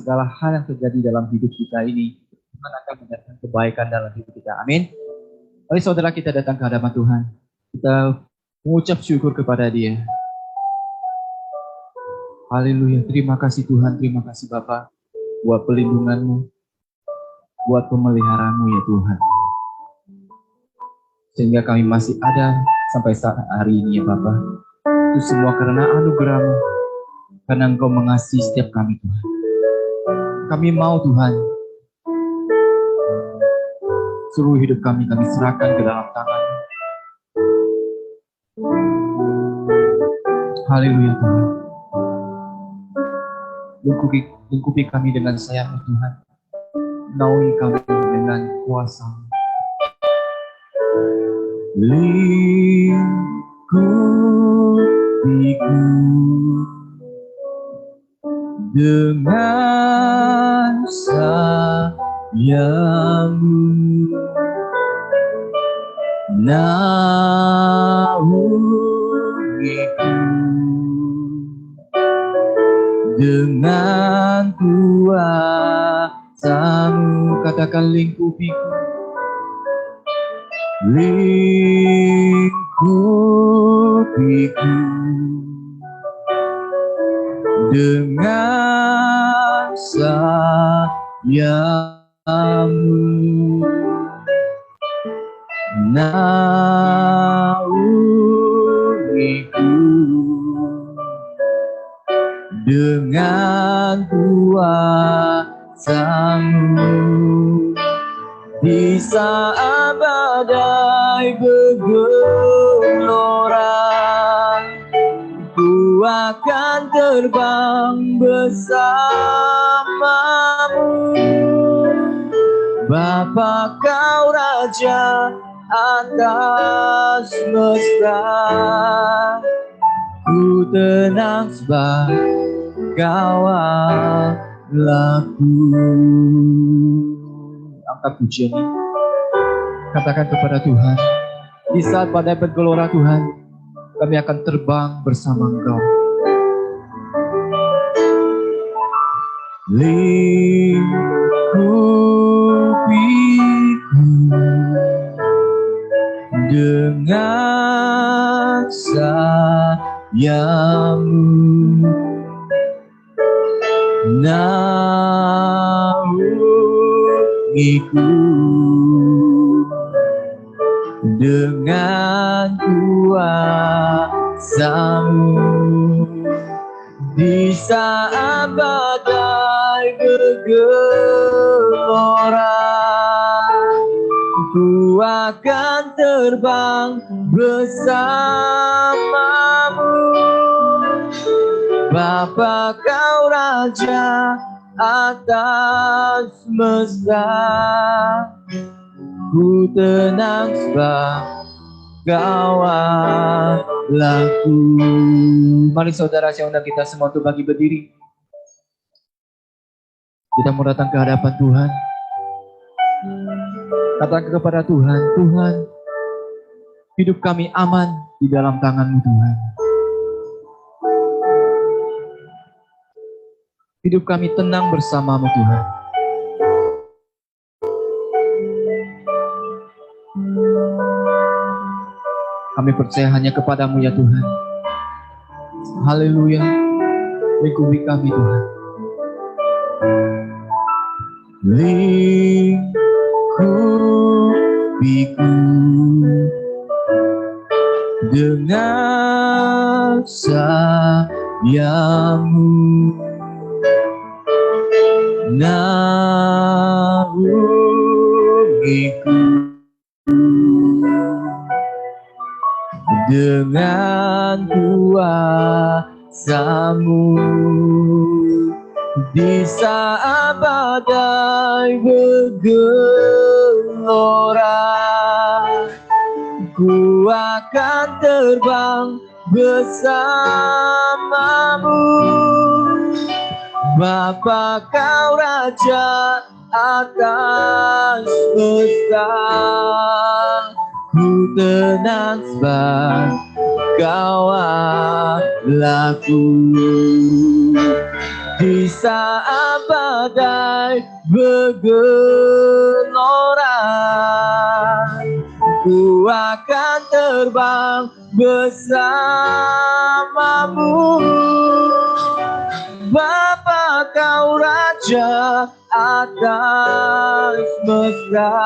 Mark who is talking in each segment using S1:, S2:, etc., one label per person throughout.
S1: segala hal yang terjadi dalam hidup kita ini, Tuhan akan mendatangkan kebaikan dalam hidup kita. Amin. Mari saudara kita datang ke hadapan Tuhan. Kita mengucap syukur kepada Dia. Haleluya. Terima kasih Tuhan, terima kasih Bapa buat pelindungan-Mu, buat pemeliharaanmu ya Tuhan. Sehingga kami masih ada sampai saat hari ini ya Bapa. Itu semua karena anugerah-Mu, karena Engkau mengasihi setiap kami Tuhan. Kami mau Tuhan, seluruh hidup kami serahkan ke dalam tangan-Mu. Haleluya Tuhan. Lingkupi kami dengan sayang Tuhan. Naungi kami dengan kuasa. Lingkupiku dengan sayang-Mu, naungiku dengan kuasa-Mu. Katakan lingkupiku, lingkupiku dengan sayang-Mu, naungiku dengan kuasa-Mu. Di saat badai bergelora, ku akan terbang bersama-Mu. Bapa Kau Raja atas semesta, ku tenang sebab Kau Allahku. Angkat pujian ini, katakan kepada Tuhan, di saat badai bergelora Tuhan, kami akan terbang bersama Engkau. Lingkupiku dengan sayang-Mu, naungiku dengan kuasa-Mu. Di saat badai bergelora, ku akan terbang bersama-Mu. Bapa Kau Raja atas semesta, ku tenang sebab Kau Allahku. Mari saudara, saya undang kita semua untuk bagi berdiri. Kita mau datang ke hadapan Tuhan. Katakan kepada Tuhan, Tuhan, hidup kami aman di dalam tangan-Mu Tuhan. Hidup kami tenang bersama-Mu Tuhan. Kami percaya hanya kepada-Mu ya Tuhan. Haleluya. Lingkupi kami Tuhan. Lingkupiku dengan sayang-Mu, naungiku dengan kuasa-Mu. Di saat badai bergelora, ku akan terbang bersama-Mu. Bapa Kau Raja atas semesta, ku tenang sebab Kau Allahku. Di saat badai bergelora, ku akan terbang bersamamu. Bapa, kau Raja atas semesta.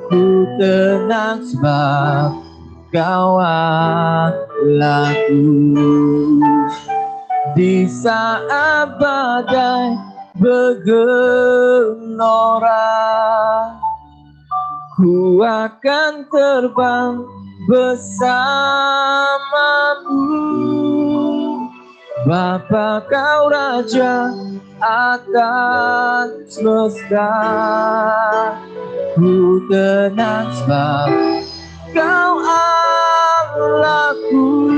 S1: Ku tenang sebab kau Allahku. Di saat badai bergelora, ku akan terbang bersamamu. Bapa, kau Raja atas semesta. Ku tenang sebab kau Allahku.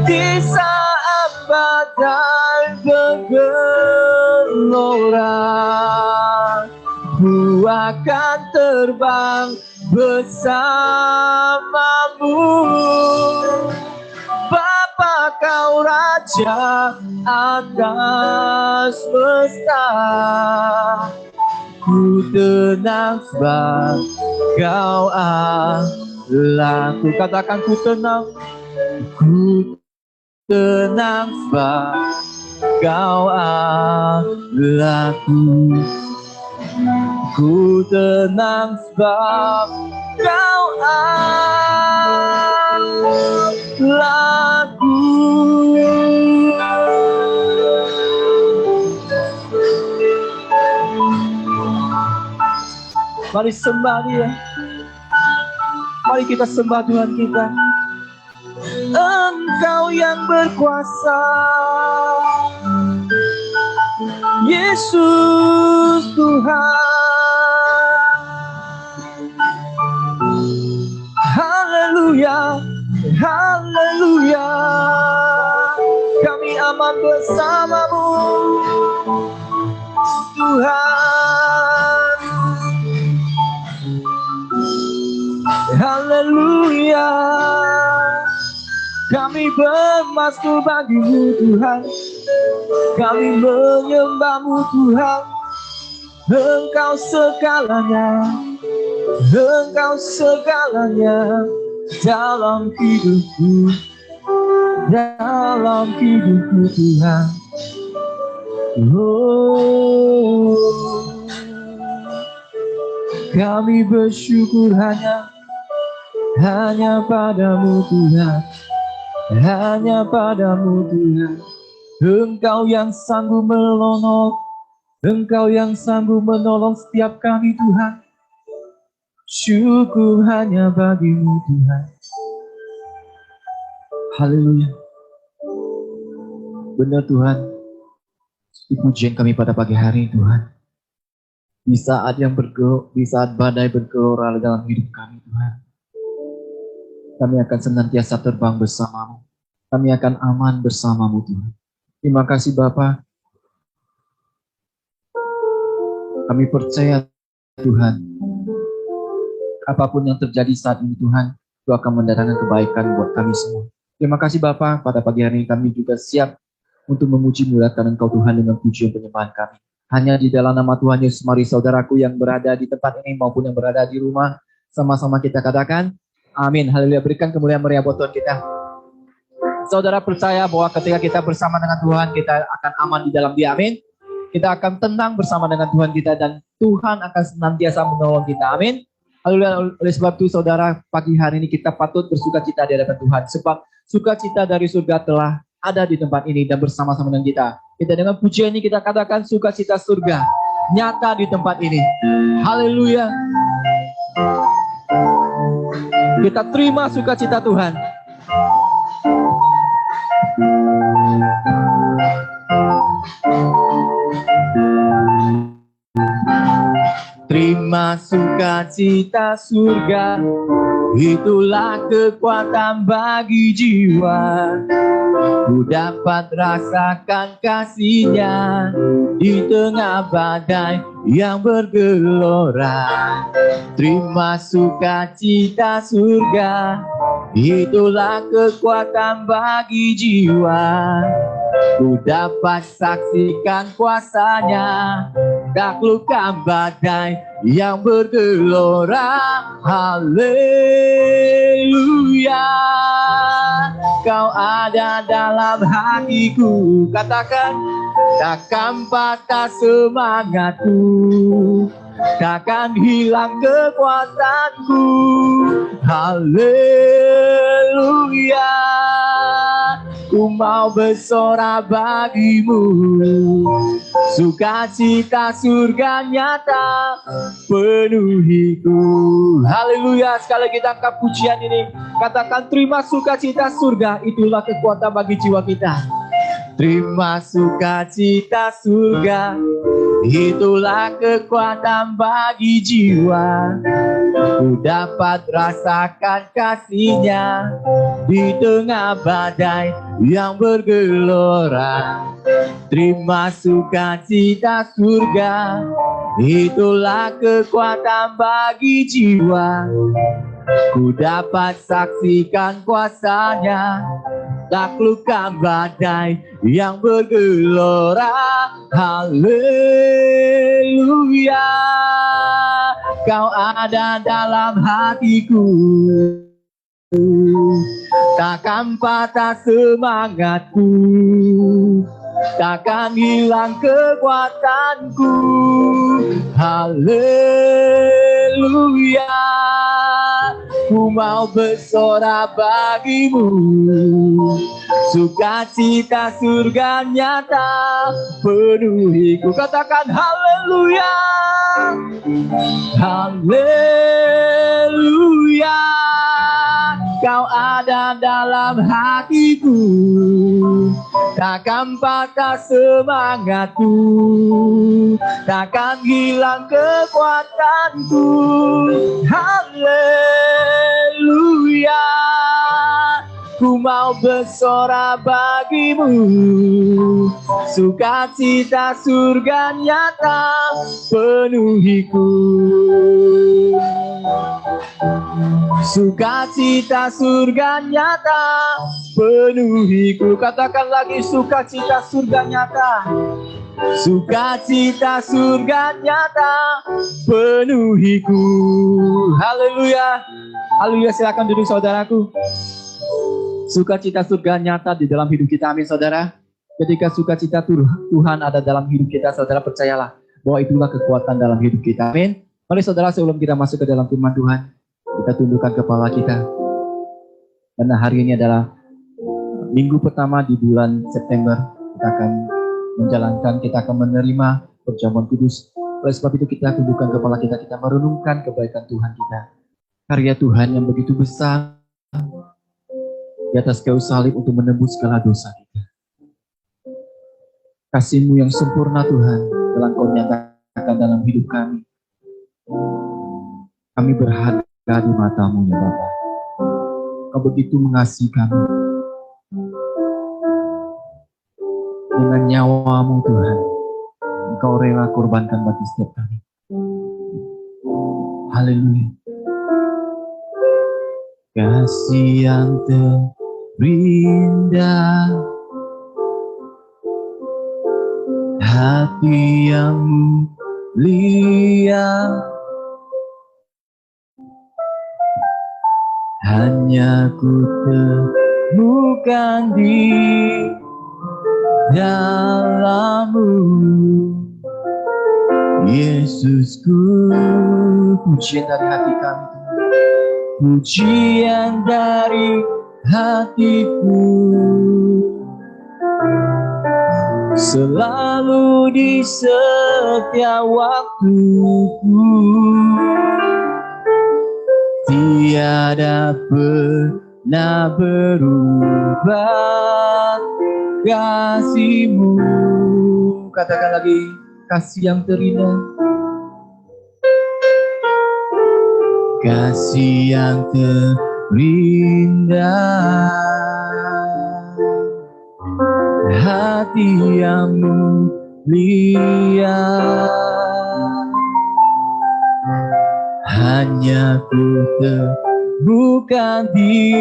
S1: Di saat badai bergelora, ku akan terbang bersamamu. Bapa, kau Raja atas semesta. Ku tenang sebab kau Allahku. Katakan, ku tenang. Ku tenang sebab kau Allahku. Ku tenang sebab kau Allahku. Mari sembah Dia. Mari kita sembah Tuhan kita. Engkau yang berkuasa, Yesus Tuhan. Haleluya, haleluya. Kami aman bersamamu, Tuhan. Haleluya. Kami bermasmur bagimu Tuhan. Kami menyembahmu Tuhan. Engkau segalanya, Engkau segalanya dalam hidupku, dalam hidupku Tuhan. Oh, kami bersyukur hanya padamu Tuhan. Hanya padamu Tuhan. Engkau yang sanggup menolong, Engkau yang sanggup menolong setiap kami Tuhan. Syukur hanya bagimu Tuhan. Haleluya. Benar Tuhan, pujian kami pada pagi hari Tuhan. Di saat badai bergelora dalam hidup kami Tuhan, kami akan senantiasa terbang bersamamu. Kami akan aman bersamamu Tuhan. Terima kasih Bapa. Kami percaya Tuhan, apapun yang terjadi saat ini Tuhan, itu akan mendatangkan kebaikan buat kami semua. Terima kasih Bapa, pada pagi hari ini kami juga siap untuk memuji muliakan Engkau Tuhan dengan pujian penyembahan kami. Hanya di dalam nama Tuhan Yesus, mari saudaraku yang berada di tempat ini maupun yang berada di rumah, sama-sama kita katakan, amin. Haleluya. Berikan kemuliaan meriah buat Tuhan kita. Saudara percaya bahwa ketika kita bersama dengan Tuhan, kita akan aman di dalam Dia. Amin. Kita akan tenang bersama dengan Tuhan kita dan Tuhan akan senantiasa menolong kita. Amin. Haleluya. Oleh sebab itu saudara, pagi hari ini kita patut bersukacita di hadapan Tuhan. Sebab sukacita dari surga telah ada di tempat ini dan bersama-sama dengan kita. Kita dengan pujian ini kita katakan sukacita surga nyata di tempat ini. Haleluya. Kita terima sukacita Tuhan. Terima sukacita surga, itulah kekuatan bagi jiwa. Ku dapat rasakan kasih-Nya di tengah badai yang bergelora. Terima sukacita surga, itulah kekuatan bagi jiwa. ku dapat saksikan kuasanya, taklukkan badai yang bergelora. Haleluya, kau ada dalam hatiku. Katakan, takkan patah semangatku, takkan hilang kekuatanku. Haleluya, ku mau bersorak bagimu, sukacita surga nyata penuhiku. Haleluya, sekali lagi kita angkat pujian ini, katakan terima sukacita surga, itulah kekuatan bagi jiwa kita. Terima sukacita surga, itulah kekuatan bagi jiwa. Ku dapat rasakan kasih-Nya di tengah badai yang bergelora. Terima sukacita surga, itulah kekuatan bagi jiwa. Ku dapat saksikan kuasanya, taklukkan badai yang bergelora. Haleluya, kau ada dalam hatiku, takkan patah semangatku, takkan hilang kekuatanku. Haleluya, ku mau bersorak bagimu, sukacita surga nyata penuhiku. Katakan haleluya, haleluya, kau ada dalam hatiku, takkan patah semangatku, takkan hilang kekuatanku. Haleluya, ku mau bersorak bagimu, sukacita surga nyata penuhiku. Sukacita surga nyata penuhiku. Katakan lagi, sukacita surga nyata, sukacita surga nyata penuhiku. Haleluya, haleluya. Silakan duduk saudaraku. Sukacita surga nyata di dalam hidup kita, amin saudara. Ketika sukacita Tuhan ada dalam hidup kita, saudara percayalah bahwa itulah kekuatan dalam hidup kita, amin. Mari saudara, sebelum kita masuk ke dalam firman Tuhan, kita tundukkan kepala kita. Karena hari ini adalah minggu pertama di bulan September, kita akan menjalankan, kita akan menerima perjamuan kudus. Oleh sebab itu kita tundukkan kepala kita, kita merenungkan kebaikan Tuhan kita. Karya Tuhan yang begitu besar di atas kayu salib untuk menebus segala dosa kita. Kasih-Mu yang sempurna Tuhan telah Kau nyatakan dalam hidup kami. Kami berharga di mata-Mu ya Bapa. Kau begitu mengasihi kami. Dengan nyawa-Mu Tuhan, Engkau rela korbankan bagi setiap kami. Haleluya. Kasih yang terindah, hati yang mulia, hanya ku temukan di dalam-Mu, Yesusku. Pujian dari hati kami, pujian dari hatiku, selalu di setiap waktuku, tiada pernah berubah kasih-Mu. Katakan lagi, kasih yang terindah, kasih yang terindah, hati yang mulia, hanya ku temukan di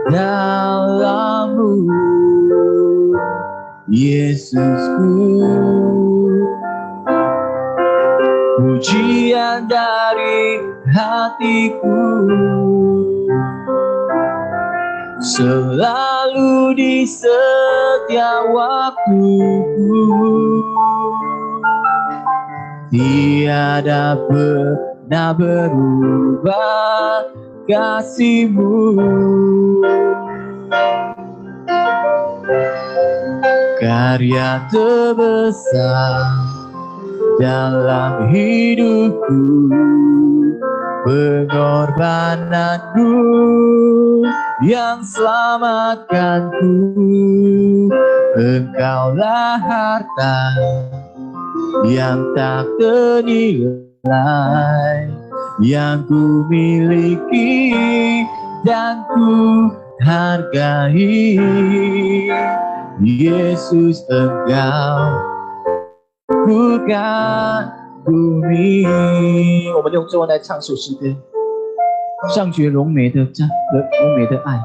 S1: dalam-Mu, Yesusku. Pujian dari hatiku selalu di setiap waktuku, tiada pernah berubah kasih-Mu. Karya terbesar dalam hidupku, pengorbananmu yang selamatkanku. Engkaulah harta yang tak ternilai, yang ku miliki dan ku hargai. Yesus, Engkau bumi。我们用中文来唱首诗歌，上觉荣美的爱，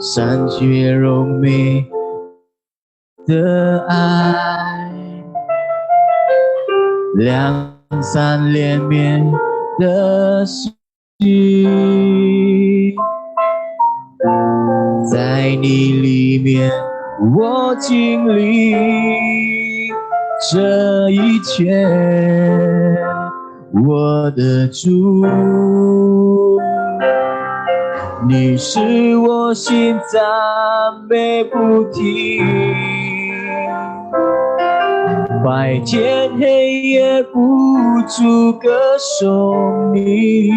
S1: 上觉荣美的爱，两三连绵的心，在你里面我经历这一切，我的主，你是我心赞美不停，白天黑夜不住歌颂你，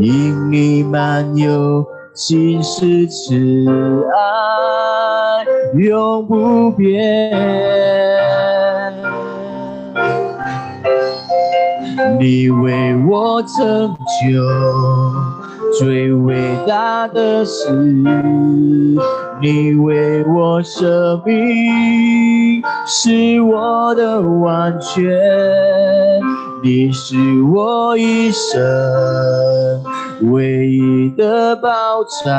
S1: 因你满有心事慈爱永不变，你为我成就最伟大的事，你为我舍命是我的完全，你是我一生唯一的保障，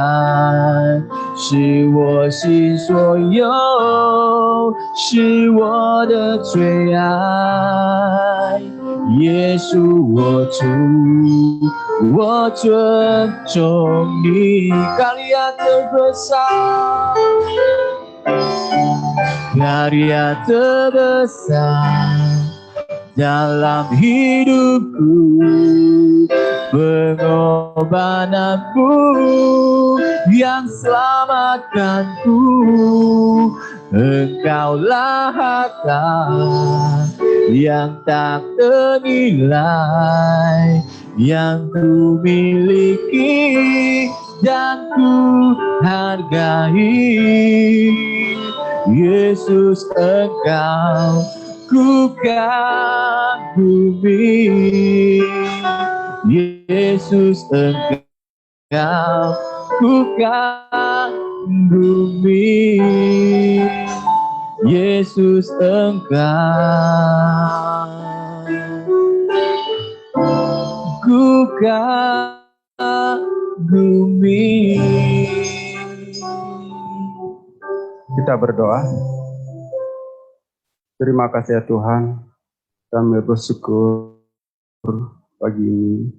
S1: 是我心所有，是我的最爱。耶稣我主，我尊重你。Karya terbesar, karya terbesar dalam hidupku, pengorbananmu yang selamatkanku. Engkaulah harta yang tak ternilai, yang ku miliki dan ku hargai. Yesus, Engkau ku kagumi. Yesus, Engkau ku kagumi. Yesus, Engkau ku kagumi.
S2: Kita berdoa. Terima kasih ya Tuhan, kami bersyukur pagi ini.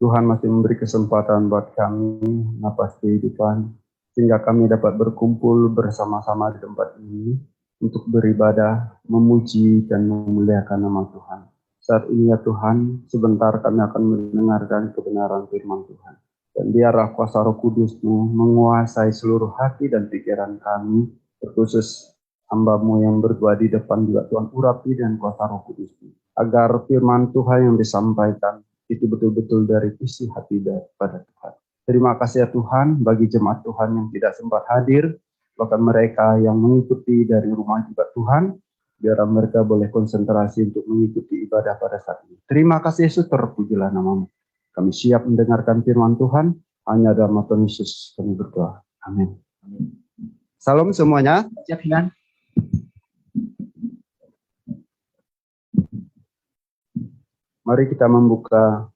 S2: Tuhan masih memberi kesempatan buat kami napas kehidupan, sehingga kami dapat berkumpul bersama-sama di tempat ini untuk beribadah, memuji dan memuliakan nama Tuhan. Saat ini ya Tuhan, sebentar kami akan mendengarkan kebenaran firman Tuhan. Dan biarlah kuasa Roh Kudus-Mu menguasai seluruh hati dan pikiran kami, terkhusus hamba-Mu yang berdua di depan juga Tuhan urapi dan kuasa Roh Kudus-Mu. Agar firman Tuhan yang disampaikan itu betul-betul dari isi hati daripada Tuhan. Terima kasih ya Tuhan bagi jemaat Tuhan yang tidak sempat hadir, bahkan mereka yang mengikuti dari rumah juga Tuhan, biar mereka boleh konsentrasi untuk mengikuti ibadah pada saat ini. Terima kasih Yesus, terpujilah nama-Mu. Kami siap mendengarkan firman Tuhan, hanya dalam nama Tuhan Yesus kami berdoa. Amin. Salam semuanya.
S1: Siap Hilan.
S2: Mari kita membuka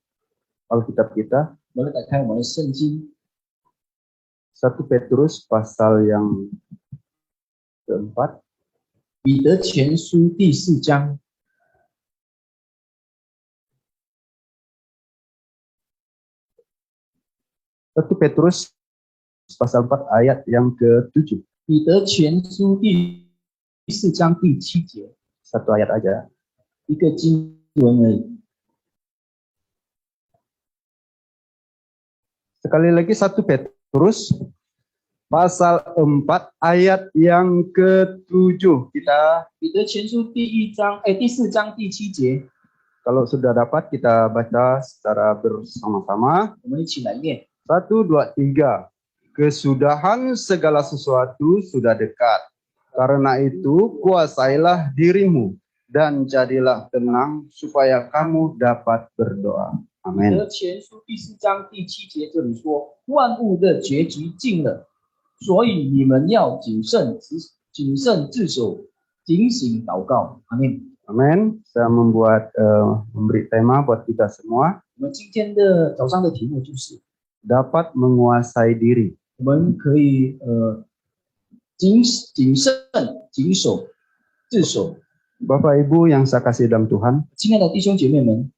S2: Alkitab kita.
S1: Boleh tak saya mulai senjing.
S2: 1 Petrus pasal yang keempat,
S1: 彼得前书第4章，
S2: 1 Petrus pasal 4 ayat yang ke-7.
S1: 彼得前书第4章第7节，
S2: Satu ayat aja.
S1: 一个经文而已。
S2: Sekali lagi 1 Petrus pasal 4 ayat yang ke-7. Kita
S1: 彼得前书第4章第7节，
S2: kalau sudah dapat kita baca secara bersama-sama.
S1: 我们一起来念。
S2: 1, 2, 3. Kesudahan segala sesuatu sudah dekat. Karena itu kuasailah dirimu dan jadilah tenang supaya kamu dapat berdoa.
S1: 彼
S2: Amin.
S1: 得前书第4章第7节这里说，万物的结局近了，所以你们要谨慎自守，警醒祷告。阿门。
S2: Amin. Saya memberi tema buat kita semua,
S1: 我们今天的早上的题目就是，
S2: dapat menguasai diri.
S1: 我们可以谨慎、谨守、自守。
S2: Bapak Ibu yang saya kasih dalam Tuhan,
S1: 亲爱的弟兄姐妹们，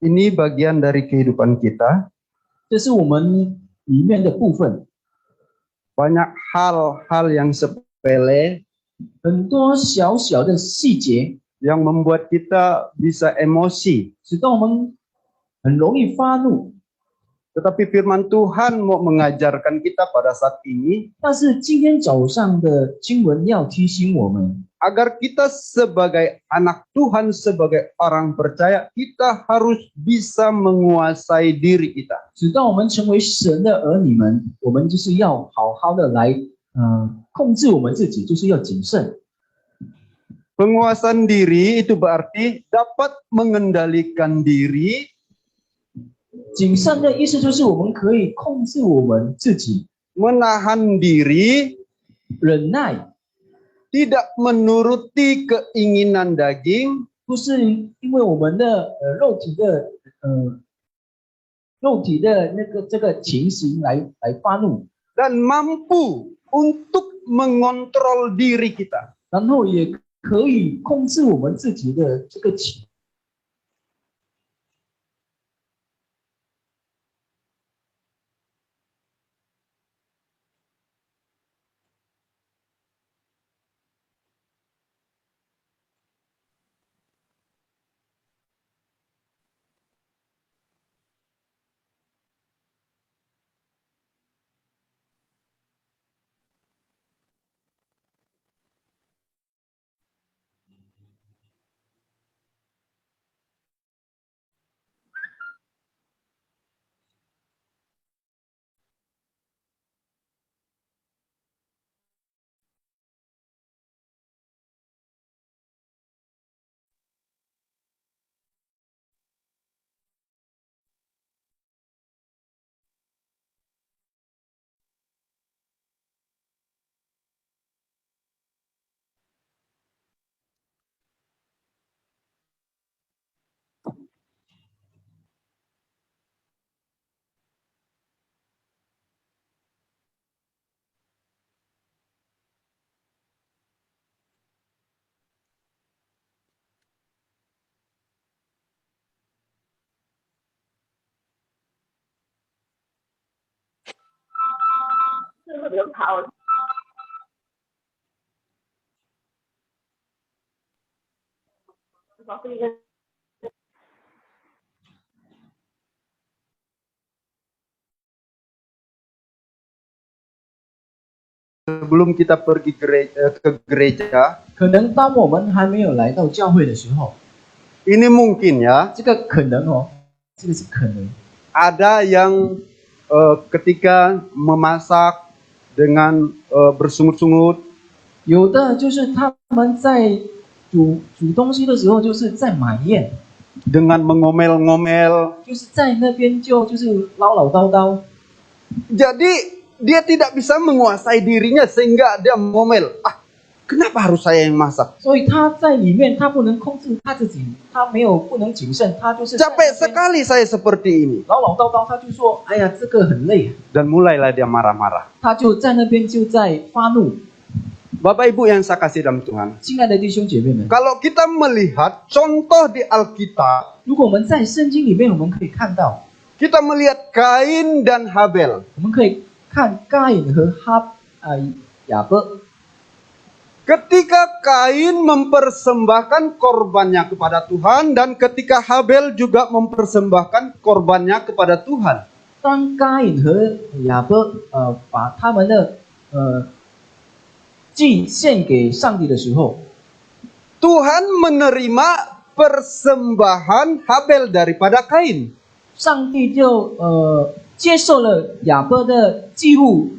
S2: ini bagian dari kehidupan kita.
S1: 这是我们里面的部分，
S2: Banyak hal-hal yang sepele
S1: 很多小小的细节，
S2: yang membuat kita bisa emosi.
S1: 使得我们很容易发怒。
S2: Tetapi firman Tuhan mau mengajarkan kita pada saat ini
S1: 但是今天早上的经文要提醒我们，
S2: agar kita sebagai anak Tuhan, sebagai orang percaya, kita harus bisa menguasai diri kita.
S1: 直到我们成为神的儿女们，我们就是要好好的来控制我们自己，就是要谨慎。
S2: Penguasaan diri itu berarti dapat mengendalikan diri,
S1: 谨慎的意思就是我们可以控制我们自己，
S2: menahan diri,
S1: 忍耐，
S2: tidak menuruti keinginan daging,
S1: 不是因为我们的肉体的这个情形来发怒，
S2: dan mampu untuk mengontrol diri kita.
S1: 然后也可以控制我们自己的这个情。
S2: Sebelum kita pergi ke gereja,
S1: 可能当我们还没有来到教会的时候，
S2: ini mungkin ya,
S1: 这个可能这个是可能。
S2: ada yang ketika memasak dengan bersungut-sungut,
S1: 有的就是他们在煮东西的时候，就是在埋怨，
S2: dengan mengomel-ngomel.
S1: 就是在那边就是唠唠叨叨，
S2: Jadi dia tidak bisa menguasai dirinya sehingga dia ngomel. Kenapa harus saya yang masak?
S1: 所以他在里面他不能控制他自己，他不能谨慎，他就是在那
S2: Capek
S1: 边
S2: sekali saya seperti ini.
S1: 唠唠叨叨，他就说：“哎呀，这个很累。”
S2: Dan mulailah dia marah-marah.
S1: 他就在那边就在发怒。
S2: Bapak Ibu yang saya kasih dalam Tuhan,
S1: 亲爱的弟兄姐妹们，
S2: kalau kita melihat contoh di Alkitab,
S1: 如果我们在圣经里面，我们可以看到，
S2: kita melihat Kain dan Habel.
S1: 我们可以看该隐和雅各。
S2: Ketika Kain mempersembahkan korbannya kepada Tuhan dan ketika Habel juga mempersembahkan korbannya kepada Tuhan.
S1: 当该隐和雅各把他们的祭献给上帝的时候，
S2: Tuhan menerima persembahan Habel daripada Kain.
S1: 上帝就接受了雅各的祭物，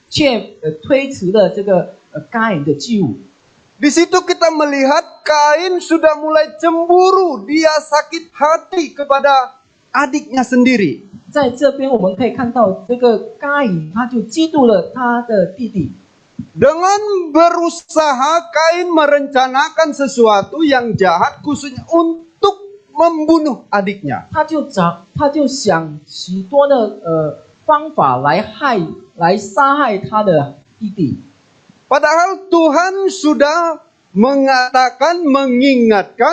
S1: 却推迟了这个该隐的祭物。
S2: Di situ kita melihat Kain sudah mulai cemburu, dia sakit hati kepada adiknya sendiri.
S1: 在这边我们可以看到，这个该隐他就嫉妒了他的弟弟。
S2: Dengan berusaha Kain merencanakan sesuatu yang jahat khususnya untuk membunuh adiknya.
S1: 他就想许多的方法来杀害他的弟弟。
S2: Padahal Tuhan sudah mengingatkan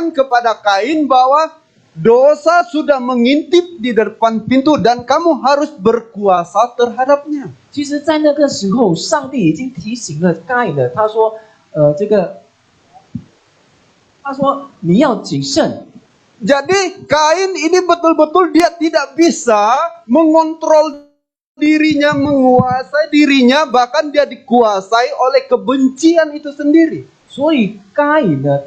S2: kepada Kain bahwa dosa sudah mengintip di depan pintu dan kamu harus berkuasa terhadapnya.
S1: 其实，在那个时候，上帝已经提醒了该隐了。他说，你要谨慎。
S2: Jadi Kain ini betul-betul dia tidak bisa mengontrol dirinya, menguasai dirinya, bahkan dia dikuasai oleh kebencian itu sendiri.
S1: 所以该隐呢，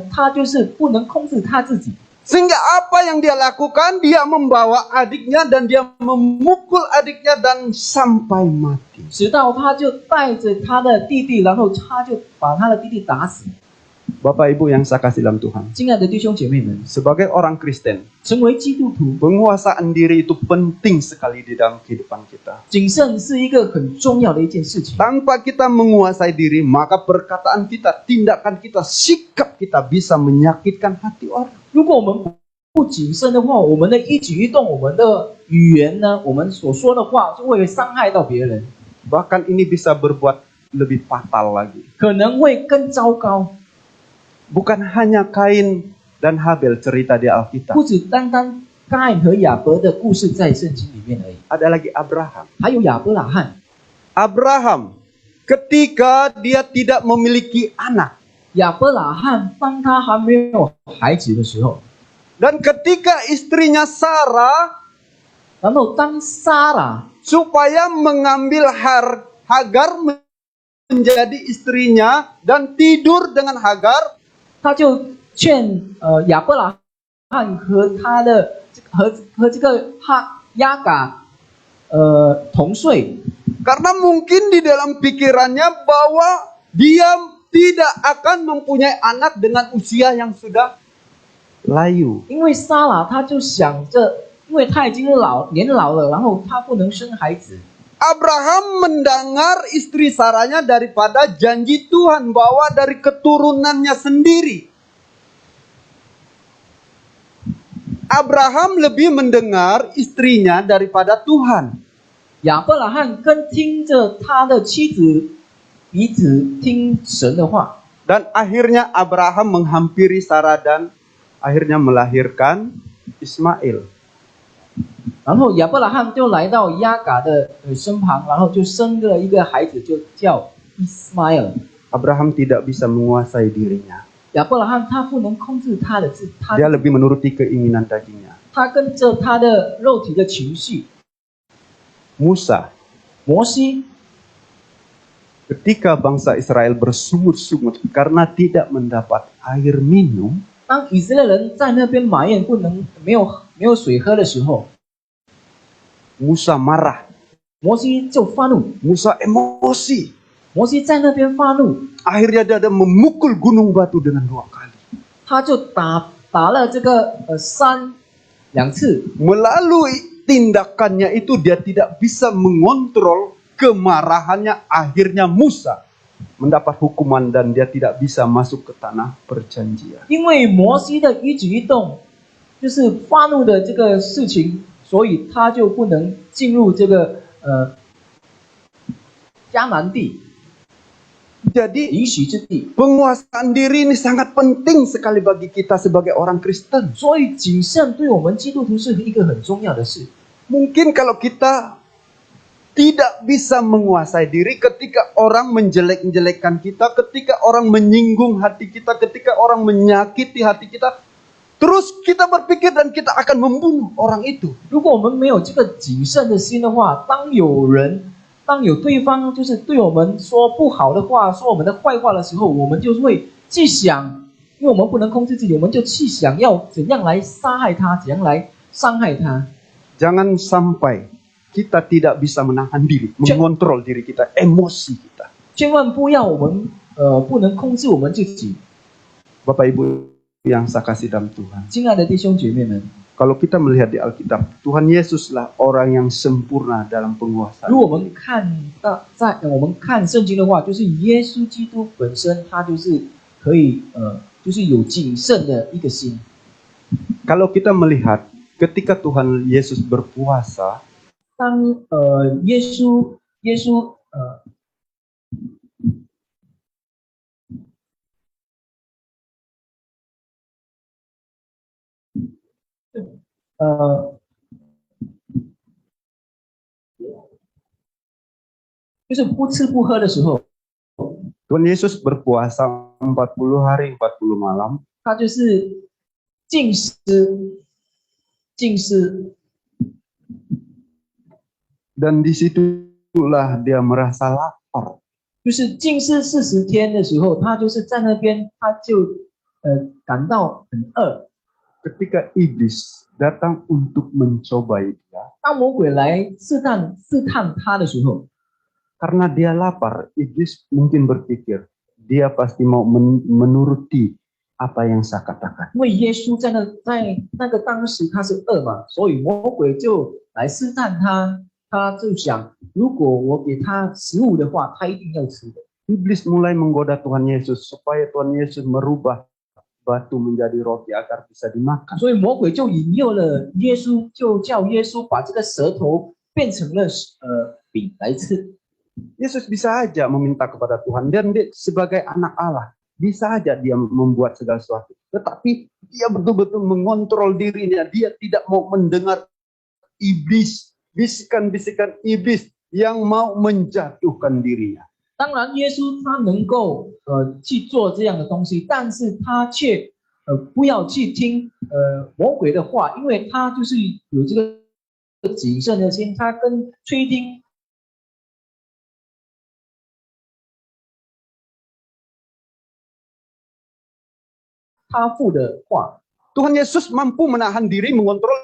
S1: 他就是不能控制他自己。
S2: Sehingga apa yang dia lakukan, dia membawa adiknya dan dia memukul adiknya dan sampai mati.
S1: 直到他就带着他的弟弟，然后他就把他的弟弟打死。
S2: Bapak Ibu yang saya kasih dalam Tuhan,
S1: 亲爱的弟兄姐妹们，
S2: sebagai orang Kristen,
S1: 成为基督徒，
S2: penguasaan diri itu penting sekali di dalam kehidupan kita.
S1: 谨慎是一个很重要的一件事情。
S2: Tanpa kita menguasai diri, maka perkataan kita, tindakan kita, sikap kita bisa menyakitkan hati orang.
S1: 如果我们不谨慎的话，我们的一举一动，我们的语言呢，我们所说的话，就会伤害到别人，
S2: Bahkan ini bisa berbuat lebih fatal lagi.
S1: 可能会更糟糕。
S2: Bukan hanya Kain dan Habel cerita di Alkitab.
S1: 不只单单该隐和亚伯的故事在圣经里面而已，
S2: Ada lagi Abraham.
S1: 还有亚伯拉罕。
S2: Abraham ketika dia tidak memiliki anak.
S1: 亚伯拉罕当他还没有孩子的时候，
S2: Dan ketika istrinya Sarah
S1: 然后当撒拉
S2: supaya mengambil Hagar menjadi istrinya dan tidur dengan Hagar,
S1: 他就劝亚伯拉罕和这个亚嘎同睡，
S2: karena mungkin di dalam pikirannya bahwa dia tidak akan mempunyai anak dengan usia yang sudah layu.
S1: 因为撒拉他就想着，因为他已经年老了，然后他不能生孩子。
S2: Abraham mendengar istri Saranya daripada janji Tuhan bahwa dari keturunannya sendiri. Abraham lebih mendengar istrinya daripada Tuhan.
S1: 亚伯拉罕更听着他的妻子彼此听神的话，
S2: Dan akhirnya Abraham menghampiri Sarah dan akhirnya melahirkan Ismail.
S1: 然后亚伯拉罕就来到亚嘎的身旁，然后就生了一个孩子，就叫 Ismail。
S2: Abraham tidak bisa menguasai dirinya.
S1: 亚伯拉罕他不能控制他的
S2: Dia lebih menuruti keinginan dagingnya.
S1: 他跟着他的肉体的情绪。
S2: Musa,
S1: 摩西
S2: ketika bangsa Israel bersungut-sungut karena tidak mendapat air minum,
S1: 当以色列人在那边埋怨不能没有水喝的时候，
S2: Musa marah.
S1: 摩西就发怒，
S2: Musa emosi.
S1: 摩西在那边发怒，
S2: Akhirnya dia ada memukul gunung batu dengan 2 kali.
S1: 他就打了这个山2次。
S2: Melalui tindakannya itu dia tidak bisa mengontrol kemarahannya. Akhirnya Musa mendapat hukuman dan dia tidak bisa masuk ke tanah perjanjian.
S1: 因为摩西的一举一动，就是发怒的这个事情，所以他就不能进入这个迦南地。
S2: Jadi
S1: 应许之地。
S2: penguasaan diri ini sangat penting sekali bagi kita sebagai orang Kristen.
S1: 所以谨慎对我们基督徒是一个很重要的事。
S2: Mungkin kalau kita tidak bisa menguasai diri ketika orang menjelek-jelekkan kita, ketika orang menyinggung hati kita, ketika orang menyakiti hati kita, terus kita berpikir dan kita akan membunuh orang itu.
S1: 如果我们没有这个谨慎的心的话，当有对方就是对我们说不好的话，说我们的坏话的时候，我们就会去想，因为我们不能控制自己，我们就去想要怎样来杀害他，怎样来伤害他。
S2: Jangan sampai kita tidak bisa menahan diri, mengontrol diri kita, emosi kita.
S1: 千万不要我们不能控制我们自己。
S2: Bapak Ibu yang saya kasih dalam Tuhan.
S1: 亲爱的弟兄姐妹们，
S2: Kalau kita melihat di Alkitab, Tuhan Yesuslah orang yang sempurna dalam penguasaan.
S1: 如果我们看到我们看圣经的话，就是耶稣基督本身，他就是可以就是有谨慎的一个心。
S2: Kalau kita melihat ketika Tuhan Yesus berpuasa,
S1: 当耶稣就是不吃不喝的时候，
S2: Tuhan Yesus berpuasa 40 hari 40 malam.
S1: 他就是禁食，
S2: Dan disitulah dia merasa lapar.
S1: 就是禁食40天的时候，他就是在那边，他就感到很饿。
S2: Ketika iblis datang untuk mencobai dia,
S1: 当魔鬼来试探他的时候，
S2: karena dia lapar, iblis mungkin berpikir dia pasti mau menuruti apa yang saya katakan.
S1: 因为耶稣在那个当时他是饿嘛，所以魔鬼就来试探他，他就想，如果我给他食物的话，他一定要吃的。
S2: Iblis mulai menggoda Tuhan Yesus supaya Tuhan Yesus merubah batu menjadi roti agar bisa dimakan.
S1: 所以魔鬼就引诱了耶稣，就叫耶稣把这个舌头变成了饼来吃。
S2: Yesus bisa aja meminta kepada Tuhan dan dia sebagai anak Allah bisa aja dia membuat segala sesuatu. Tetapi dia betul-betul mengontrol dirinya. Dia tidak mau mendengar iblis, bisikan-bisikan iblis yang mau menjatuhkan dirinya.
S1: 当然，耶稣他能够去做这样的东西，但是他却不要去听魔鬼的话，因为他就是有这个谨慎的心，他跟吹听。 他父的话，
S2: Tuhan Yesus mampu menahan diri, mengontrol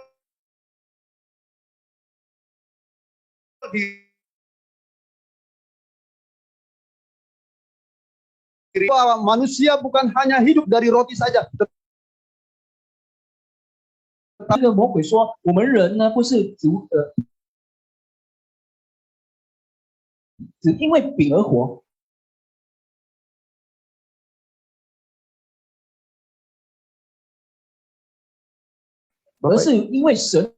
S2: diri. Bahwa manusia bukan hanya hidup dari roti saja.
S1: 这个魔鬼说，我们人呢不是只因为饼而活， 而是因为神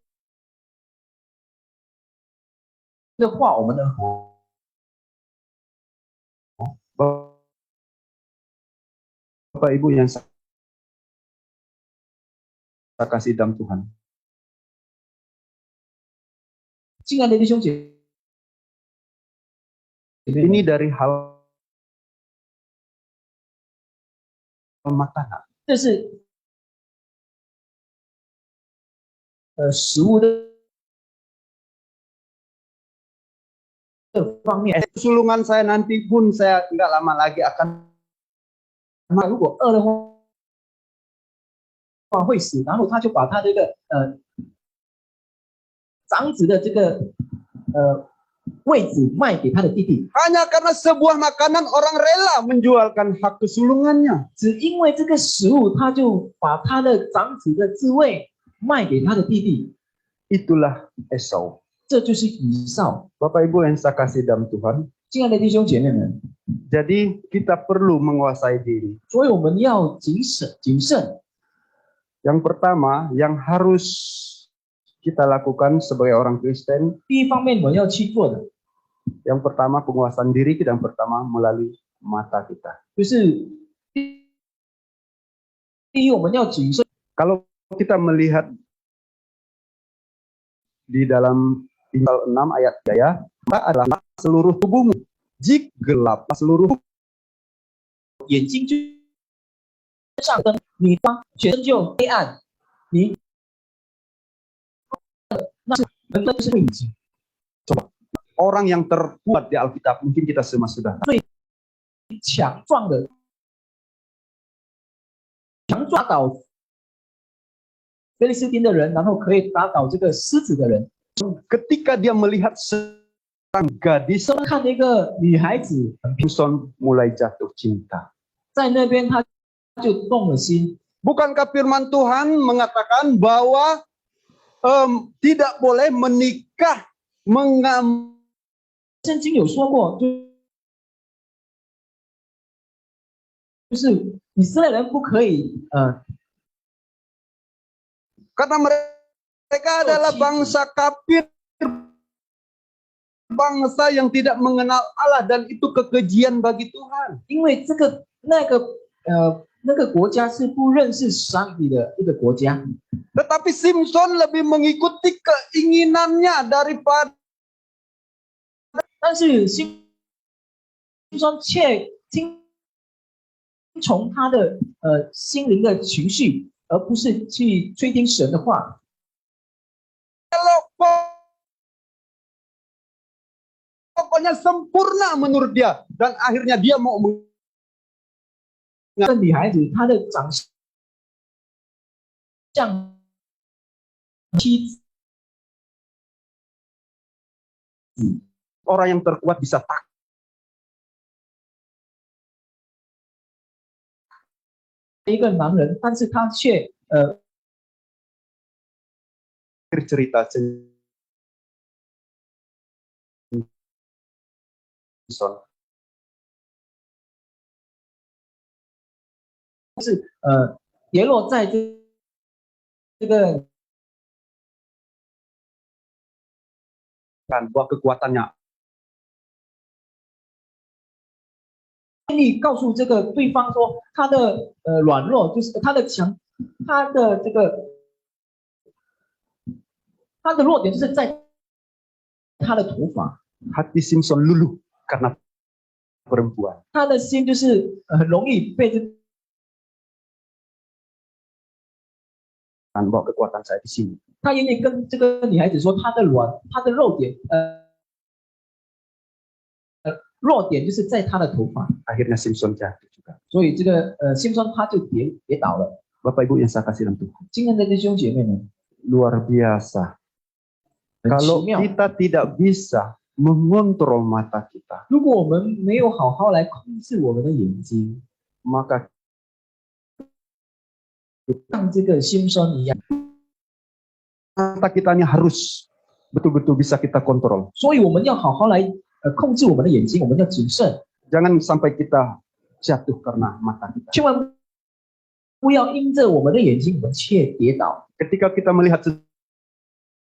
S1: 的话，我们而活。
S2: Bapak Ibu yang saya kasih dalam Tuhan.
S1: 亲爱的弟兄姐妹，
S2: Ini dari hal makanan.
S1: 这是食物的方面。
S2: Sulungan saya nanti pun saya nggak lama lagi akan
S1: 那如果饿的话会死，然后他就把他这个长子的这个位置卖给他的弟弟，
S2: hanya karena sebuah makanan orang rela menjualkan hak kesulungannya.
S1: 只因为这个食物，他就把他的长子的职位卖给他的弟弟，
S2: Itulah Esau.
S1: 这就是以扫。
S2: Bapak Ibu yang saya kasih dalam Tuhan.
S1: 亲爱的弟兄姐妹们，
S2: Jadi kita perlu menguasai diri.
S1: 所以我们要谨慎。
S2: Yang pertama yang harus kita lakukan sebagai orang Kristen,
S1: 第一方面我们要去做的，
S2: yang pertama penguasaan diri, yang pertama melalui mata kita.
S1: 就是第一，我们要谨慎。
S2: Kalau kita melihat di dalam Injil 6 ayat 3 ya, mata adalah seluruh tubuhmu. Jika gelap seluruh
S1: 眼睛就上灯，你光全身就黑暗，你那是眼睛
S2: orang yang terkuat di Alkitab, mungkin kita semua sudah tahu.
S1: 强壮的，强抓倒菲利斯汀的人，然后可以打倒这个狮子的人。
S2: Ketika dia melihat seorang gadis,
S1: 他们看那个女孩子
S2: Samson mulai jatuh cinta.
S1: 在那边，他就动了心。
S2: Bukankah firman Tuhan mengatakan bahwa tidak boleh menikah
S1: 圣经有说过，就是以色列人不可以
S2: karena mereka adalah bangsa kafir, bangsa yang tidak mengenal Allah, dan itu kekejian bagi Tuhan.
S1: 因为那个国家是不认识上帝的一个国家。
S2: Tetapi Simpson lebih mengikuti keinginannya daripada
S1: 但是心中却听从他的心灵的情绪，而不是去吹听神的话。
S2: pokoknya sempurna menurut dia, dan akhirnya dia mau
S1: 那女孩子她的长相妻子，
S2: orang yang terkuat bisa takut.
S1: 一个男人，但是他却
S2: cerita Simpson.
S1: 跌落在这个
S2: bahwa kekuatannya
S1: 愿意告诉这个对方说他的软弱，就是他的强，他的这个他的弱点就是在他的头发，
S2: hati Simpson luluh karena perempuan.
S1: 他的心就是很容易被这
S2: Bahwa kekuatan saya di sini.
S1: 他愿意跟这个女孩子说他的弱点，弱点就是在他的头发，
S2: Akhirnya Simpson jatuh juga.
S1: 所以这个辛松他就跌倒了。
S2: Bapak Ibu yang saya kasih dalam Tuhan,
S1: 今天的弟兄姐妹们，
S2: luar biasa.
S1: 很
S2: Kalau
S1: 奇妙。
S2: kita tidak bisa mengontrol mata kita,
S1: 如果我们没有好好来控制我们的眼睛，
S2: maka
S1: 像这个辛松一样，
S2: mata kita ini harus betul-betul bisa kita kontrol.
S1: 所以我们要好好来控制我们的眼睛，我们要谨慎，
S2: Jangan sampai kita jatuh karena mata kita.
S1: 千万不要因着我们的眼睛，我们却跌倒。
S2: Ketika kita melihat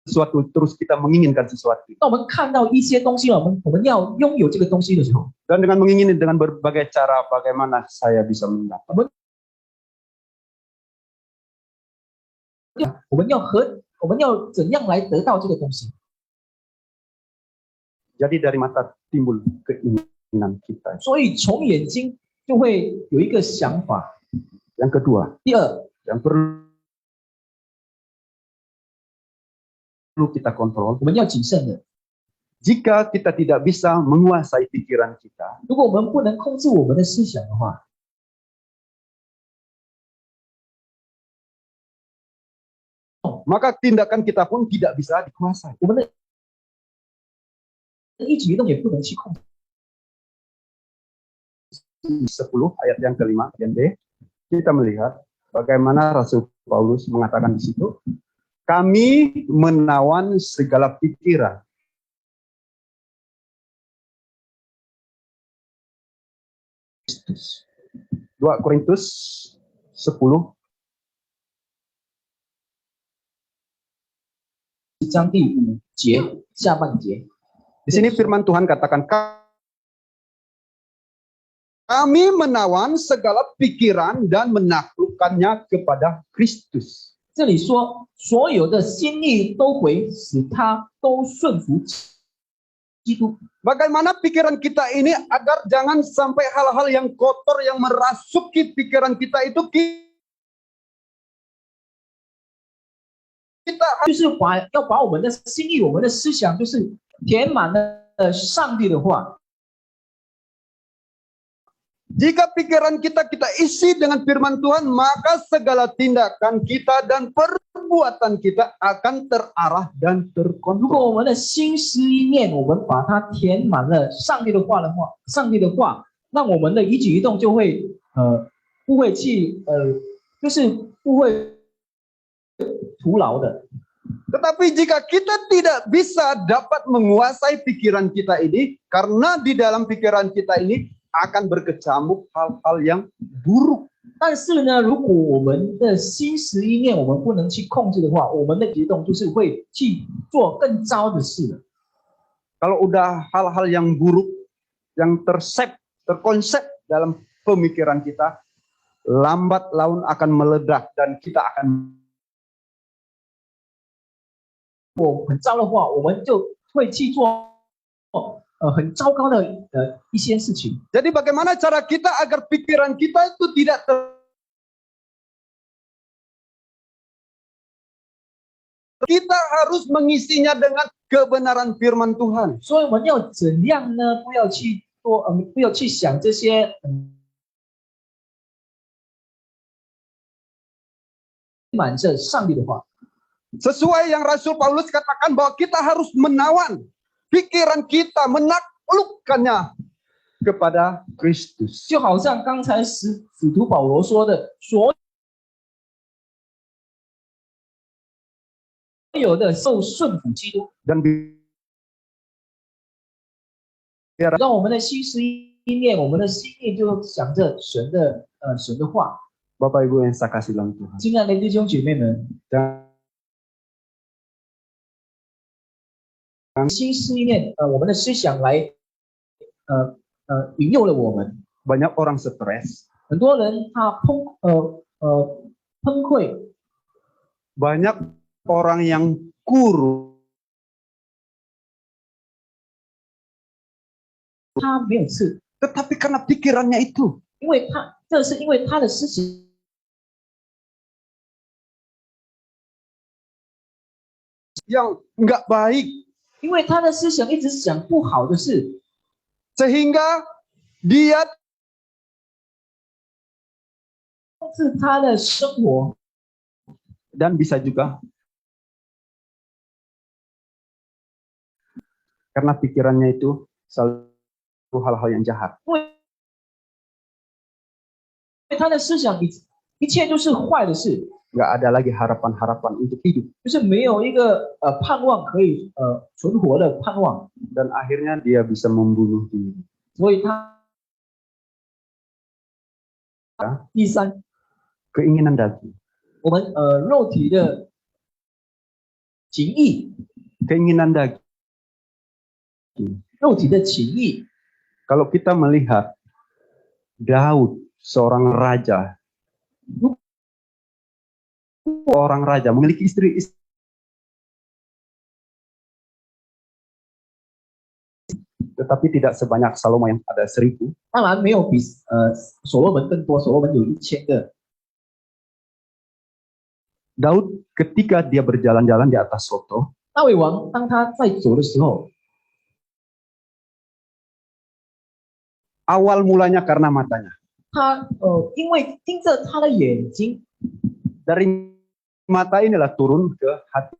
S2: sesuatu, terus kita menginginkan sesuatu.
S1: 当我们看到一些东西了，我们要拥有这个东西的时候，
S2: Dan dengan mengingini dengan berbagai cara, bagaimana saya bisa mendapat.
S1: 我们要怎样来得到这个东西？
S2: Jadi dari mata timbul keinginan kita.
S1: 所以从眼睛就会有一个想法。
S2: Yang kedua,
S1: 第二，
S2: yang perlu kita kontrol,
S1: 我们要谨慎的。
S2: jika kita tidak bisa menguasai pikiran kita,
S1: 如果我们不能控制我们的思想的话，
S2: maka tindakan kita pun tidak bisa dikuasai.
S1: 我们的一举一动也不能去控制。
S2: 10 ayat yang kelima, bagian B, kita melihat bagaimana Rasul Paulus mengatakan di situ, kami menawan segala pikiran. Kristus. 2 Korintus 10
S1: 章第5节下半节，
S2: Di sini firman Tuhan katakan Kami menawan segala pikiran dan menaklukkannya kepada Kristus.
S1: 这里说，所有的心意都会使他都顺服基督。
S2: Bagaimana pikiran kita ini agar jangan sampai hal-hal yang kotor yang merasuki pikiran kita itu kita
S1: 就是要把我们的心意、我们的思想，就是填满了上帝的话。
S2: jika pikiran kita isi dengan firman Tuhan, maka segala tindakan kita dan perbuatan kita akan terarah dan
S1: 如
S2: terkontrol.
S1: 果我们的心思意念，我们把它填满了上帝的话，那我们的一举一动就会不会去就是不会徒劳的。
S2: Tetapi jika kita tidak bisa dapat menguasai pikiran kita ini, karena di dalam pikiran kita ini akan berkecamuk hal-hal yang buruk.
S1: 但是呢，如果我们的心思意念我们不能去控制的话，我们的举动就是会去做更糟的事了。
S2: Kalau udah hal-hal yang buruk, yang terkonsep dalam pemikiran kita, lambat laun akan meledak dan kita akan
S1: 我很糟的话，我们就会去做很糟糕的一些事情。
S2: Jadi bagaimana cara kita agar pikiran kita itu tidak kita harus mengisinya dengan kebenaran firman Tuhan.
S1: 所以我们要怎样呢？不要去想这些满着上帝的话。
S2: Sesuai yang Rasul Paulus katakan bahwa kita harus menawan pikiran kita, menaklukkannya kepada Kristus.
S1: 就好像刚才使徒保罗说的，所有的受顺服基督，
S2: Dan
S1: 让我们的心思意念，我们的心念就想着神的话。
S2: Bapak Ibu yang saya kasih dalam Tuhan.
S1: 亲爱的弟兄姐妹们， 心思意念，我们的思想来引诱了我们。
S2: Banyak orang stres,
S1: 很多人他崩溃，
S2: banyak orang yang kurus,
S1: 他没有刺，
S2: tetapi karena pikirannya itu,
S1: 这是因为他的思想
S2: yang nggak baik,
S1: 因为他的思想一直想不好的事，
S2: sehingga dia
S1: 控制他的生活，
S2: dan bisa juga karena pikirannya itu selalu hal-hal yang jahat.
S1: 因为他的思想一切都是坏的事，
S2: Nggak ada lagi harapan-harapan untuk hidup.
S1: 就是没有一个盼望可以存活的盼望，
S2: Dan akhirnya dia bisa membunuh diri.
S1: 所以他第三，
S2: Keinginan daging.
S1: 我们肉体的情意，
S2: Keinginan daging.
S1: 肉体的情意。
S2: Kalau kita melihat Daud, seorang raja, memiliki istri, tetapi tidak sebanyak Salomo yang ada 1000.
S1: 当然没有比所罗门更多，所罗门有1000个。
S2: Daud ketika dia berjalan-jalan di atas soto,
S1: 大卫王当他在走的时候，
S2: awal mulanya karena matanya.
S1: 他因为盯着他的眼睛，
S2: Dari mata inilah turun ke hati.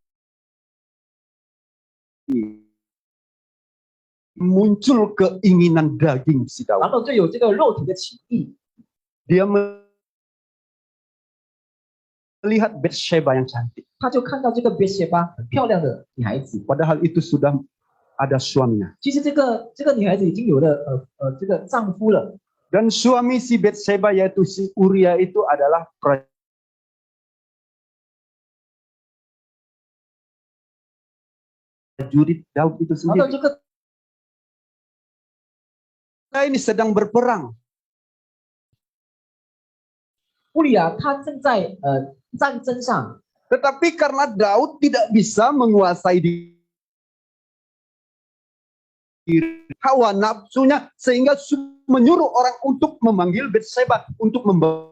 S2: Muncul keinginan daging si
S1: 然
S2: Daud.
S1: 后就有这个肉体的情意。
S2: Dia melihat Batsheba yang cantik.
S1: 他就看到这个别西巴很漂亮的女孩子，
S2: Padahal itu sudah ada suaminya.
S1: 其实这个女孩子已经有了这个丈夫了。
S2: Dan suami si Batsheba yaitu si Uria itu adalah prajurit Daud itu
S1: 然后
S2: sendiri.
S1: 这个
S2: Ini sedang berperang.
S1: 乌利亚他正在战争上，
S2: Tetapi karena Daud tidak bisa menguasai diri hawa nafsunya, sehingga menyuruh orang untuk memanggil Batseba untuk membawa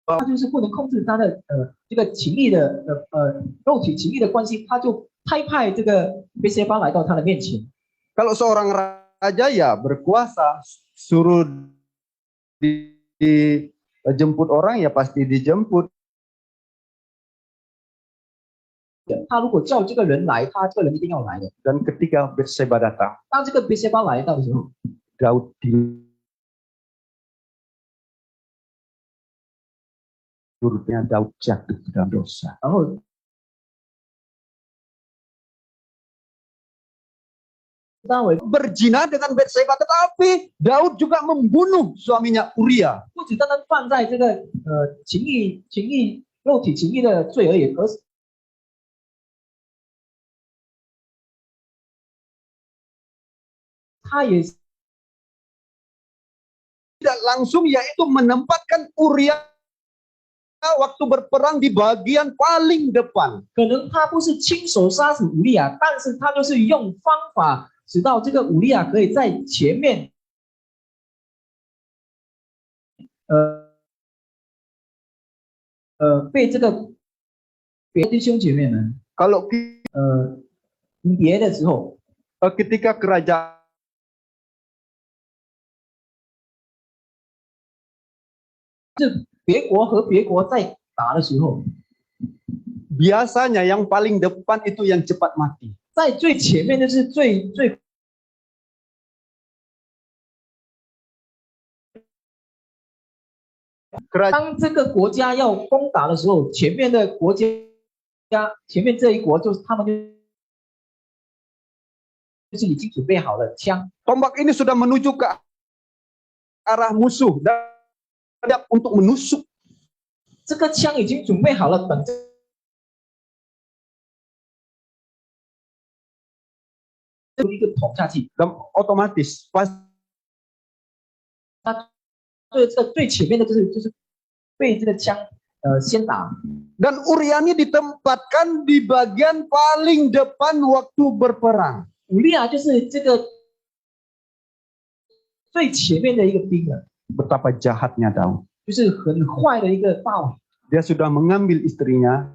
S1: 他就是不能控制他的这个情欲的肉体情欲的关系，他就派这个别西巴来到他的面前。
S2: Kalau seorang raja ya berkuasa, suruh dijemput orang ya pasti dijemput.
S1: 他如果叫这个人来，他这个人一定要来的。
S2: Dan ketika Batseba datang,
S1: 当这个别西巴来到的时候，
S2: Daud menurutnya Daud jatuh ke dalam dosa.
S1: 然后 当为
S2: Berzina dengan Batseba, tetapi Daud juga membunuh suaminya Uria.
S1: 不只单单犯在这个情欲肉体情欲的罪而已，而是他也
S2: Tidak langsung, yaitu menempatkan Uria waktu berperang di bagian paling depan.
S1: 可能他不是亲手杀死乌利亚，但是他就是用方法使到这个乌利亚可以在前面，被这个别的弟兄姐妹们
S2: Kalau
S1: 离别的时候，
S2: ketika kerajaan
S1: 是别国和别国在打的时候，
S2: biasanya yang paling depan itu yang cepat mati.
S1: 在最前面就是最 当这个国家要攻打的时候，前面的国家，前面这一国就是他们就是已经准备好了枪，
S2: Tombak ini sudah menuju ke arah musuh dan siap untuk menusuk.
S1: 这个枪已经准备好了，等着一个捅下去。
S2: Dan otomatis pas
S1: 最前面的就是被这个枪先打。
S2: dan Uria ini ditempatkan di bagian paling depan waktu berperang.
S1: 乌利亚就是这个最前面的一个兵了，
S2: Betapa jahatnya Daud.
S1: 就是很坏的一个霸王。
S2: Dia sudah mengambil istrinya,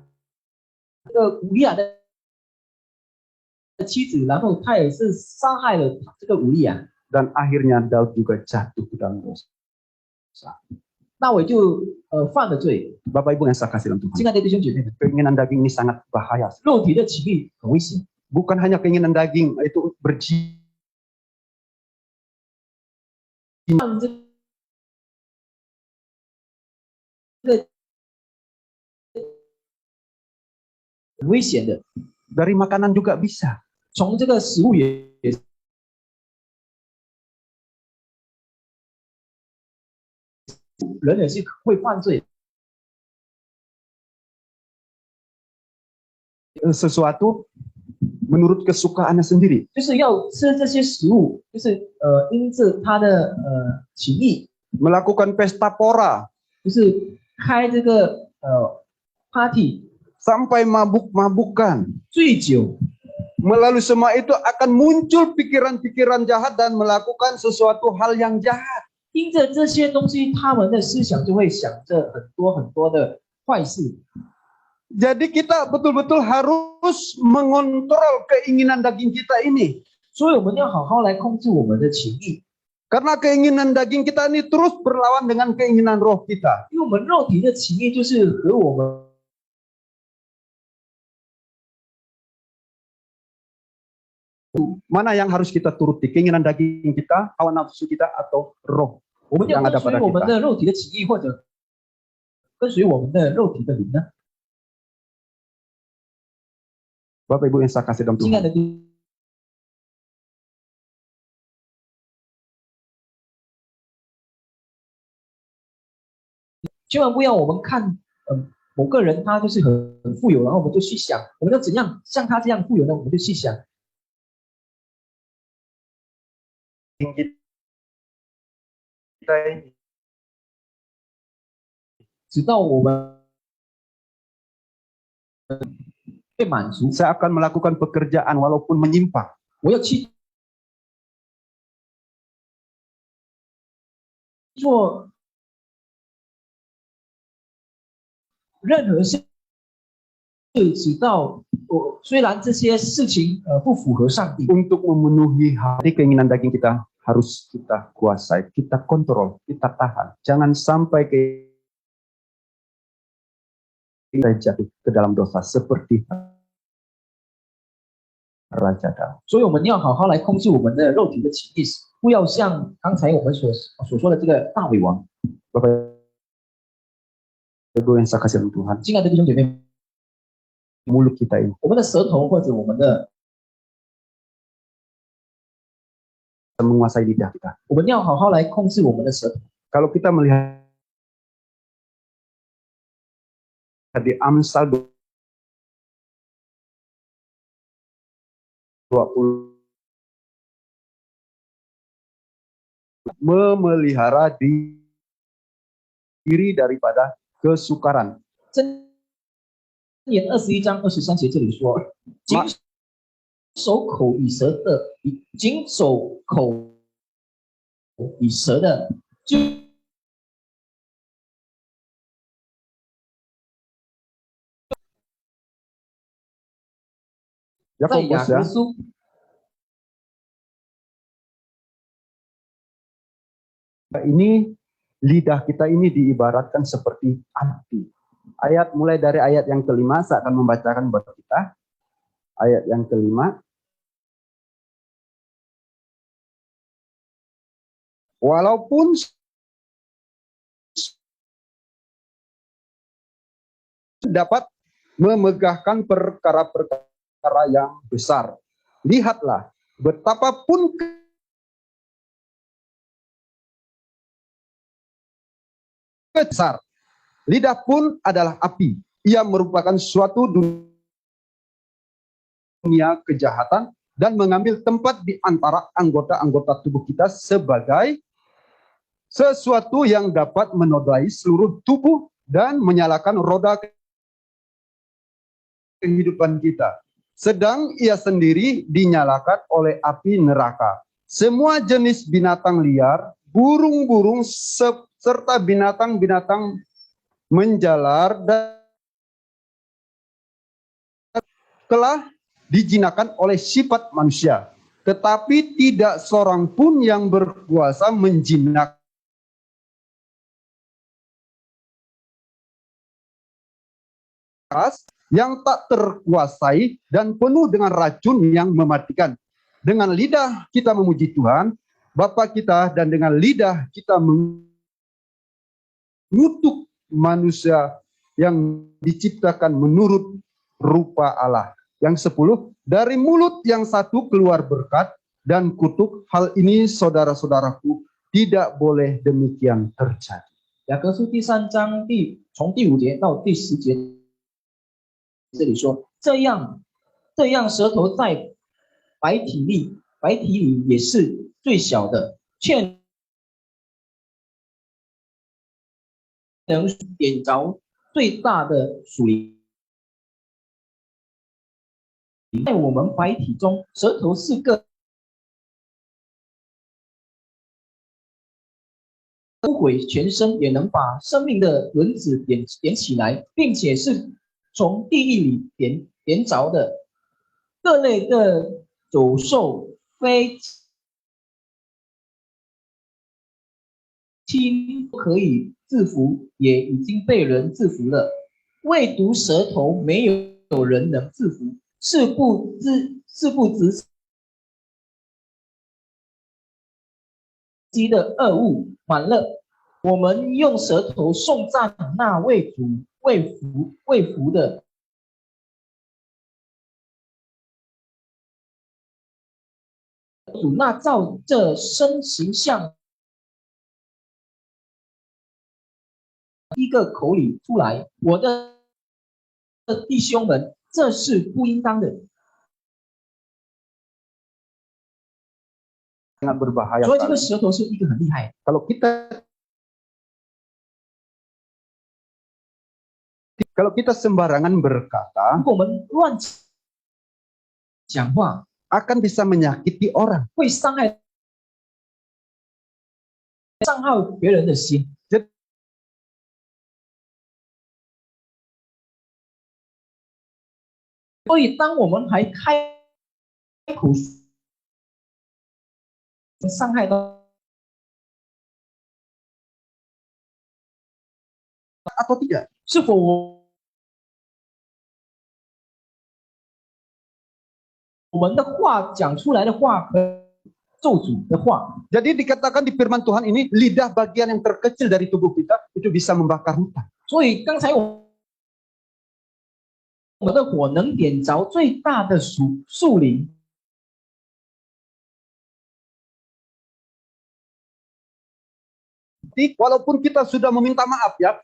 S1: 这个乌利亚的妻子，然后他也是杀害了这个乌利亚。
S2: dan akhirnya Daud juga jatuh ke dalam dosa.
S1: 大卫就犯了罪。
S2: Bapak Ibu yang saya kasih dalam Tuhan,
S1: 亲爱的弟兄姐妹们，
S2: keinginan daging ini sangat bahaya.
S1: 肉体的情欲很危险，
S2: Bukan hanya keinginan daging itu berjiwa,
S1: 让这个很危险的，
S2: dari makanan juga bisa.
S1: 从这个食物也人也是会犯罪。
S2: Sesuatu menurut kesukaannya sendiri.
S1: 就是要吃这些食物，就是因着他的情意，
S2: Melakukan pesta pora
S1: 就是开这个party
S2: sampai mabuk-mabukan.
S1: 醉酒，
S2: Melalui semua itu akan muncul pikiran-pikiran jahat dan melakukan sesuatu hal yang jahat.
S1: 因着这些东西，他们的思想就会想着很多很多的坏事。
S2: Jadi kita betul-betul harus mengontrol keinginan daging kita ini.
S1: 所以我们要好好来控制我们的情意，
S2: Karena keinginan daging kita ini terus berlawan dengan keinginan roh kita.
S1: 因为我们肉体的情意就是和我们
S2: Mana yang harus kita turuti? Keinginan daging kita, hawa nafsu kita, atau roh
S1: 我们要
S2: yang
S1: 跟
S2: ada
S1: 随
S2: pada
S1: 我们
S2: kita?
S1: 的肉体的情意，或者跟随我们的肉体的灵呢？
S2: Bapak Ibu yang saya kasih dalam
S1: 亲爱
S2: Tuhan.
S1: 的弟，千万不要我们看某个人他就是很富有，然后我们就去想，我们要怎样像他这样富有呢？我们就去想，直到我们被满足，
S2: saya akan melakukan pekerjaan walaupun menyimpang.
S1: 我要去做任何事，直到我虽然这些事情不符合上帝，
S2: Untuk memenuhi hati keinginan daging kita harus kita kuasai, kita kontrol, kita tahan. Jangan sampai kita jatuh ke dalam dosa seperti Raja Daud.
S1: 所以我们要好好来控制我们的肉体的情意，不要像刚才我们所说的这个大卫王。
S2: Bapak Ibu yang saya kasih Tuhan,
S1: 亲爱的弟兄姐妹，
S2: mulut kita ini
S1: 我们的舌头或者我们的，
S2: menguasai lidah kita.
S1: 我们要好好来控制我们的舌头。
S2: Kalau kita melihat di Amsal 20, memelihara diri daripada kesukaran.
S1: 箴言21章23节这里说：“谨守口以舌的，谨守口以舌的，就
S2: Ya
S1: 在雅
S2: fokus ya.
S1: 各书
S2: Ini lidah kita ini diibaratkan seperti api. Mulai dari ayat yang kelima, saya akan membacakan buat kita. Ayat yang kelima. Walaupun dapat memegahkan perkara-perkara yang besar. Lihatlah, betapapun besar, lidah pun adalah api. Ia merupakan suatu dunia kejahatan dan mengambil tempat di antara anggota-anggota tubuh kita sebagai sesuatu yang dapat menodai seluruh tubuh dan menyalakan roda kehidupan kita. Sedang ia sendiri dinyalakan oleh api neraka. Semua jenis binatang liar, burung-burung, serta binatang-binatang menjalar dan telah dijinakan oleh sifat manusia. Tetapi tidak seorang pun yang berkuasa menjinakkan yang tak terkuasai dan penuh dengan racun yang mematikan. Dengan lidah kita memuji Tuhan, Bapa kita, dan dengan lidah kita mengutuk manusia yang diciptakan menurut rupa Allah. Yang 10, dari mulut yang satu keluar berkat dan kutuk. Hal ini saudara-saudaraku tidak boleh demikian terjadi.
S1: 雅各书第3章从第5节到第10节，这里说：这样舌头在白体里也是最小的，却能点着最大的属灵。在我们白体中，舌头是个污毁全身，也能把生命的轮子点起来，并且是从地狱里点着的。各类的走兽、飞禽可以制服，也已经被人制服了，唯独舌头没有人能制服，是不知极的恶物满了。我们用舌头颂赞那为主为福的。主那照这身形象一个口里出来，我的弟兄们，这是不应当的。
S2: sangat berbahaya
S1: 所以这个
S2: sekali.
S1: 舌头是一个很厉害。
S2: Kalau kita sembarangan berkata,
S1: 如果我们乱讲话，
S2: akan bisa menyakiti orang.
S1: 会伤害别人的心。 所以，当我们还开口伤害到
S2: Atau tidak?
S1: 是否我们的话讲出来的话和咒诅的话，
S2: Jadi dikatakan di firman Tuhan ini, lidah bagian yang terkecil dari tubuh kita itu bisa membakar hutan.
S1: 所以刚才我们的火能点着最大的树林。
S2: Jadi, walaupun kita sudah meminta maaf ya,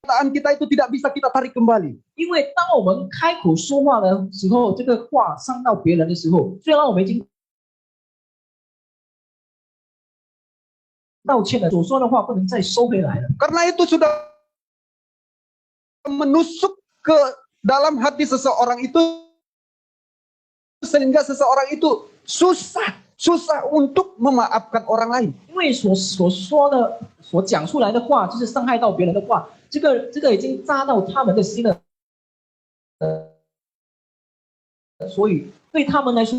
S2: perkataan kita itu tidak bisa kita tarik kembali.
S1: 因为当我们开口说话的时候，这个话伤到别人的时候，虽然我们已经道歉了，所说的话不能再收回来了。
S2: Karena itu sudah menusuk ke dalam hati seseorang itu, sehingga seseorang itu susah untuk memaafkan orang lain.
S1: 因为所说的、所讲出来的话，就是伤害到别人的话，这个已经扎到他们的心了。所以对他们来说，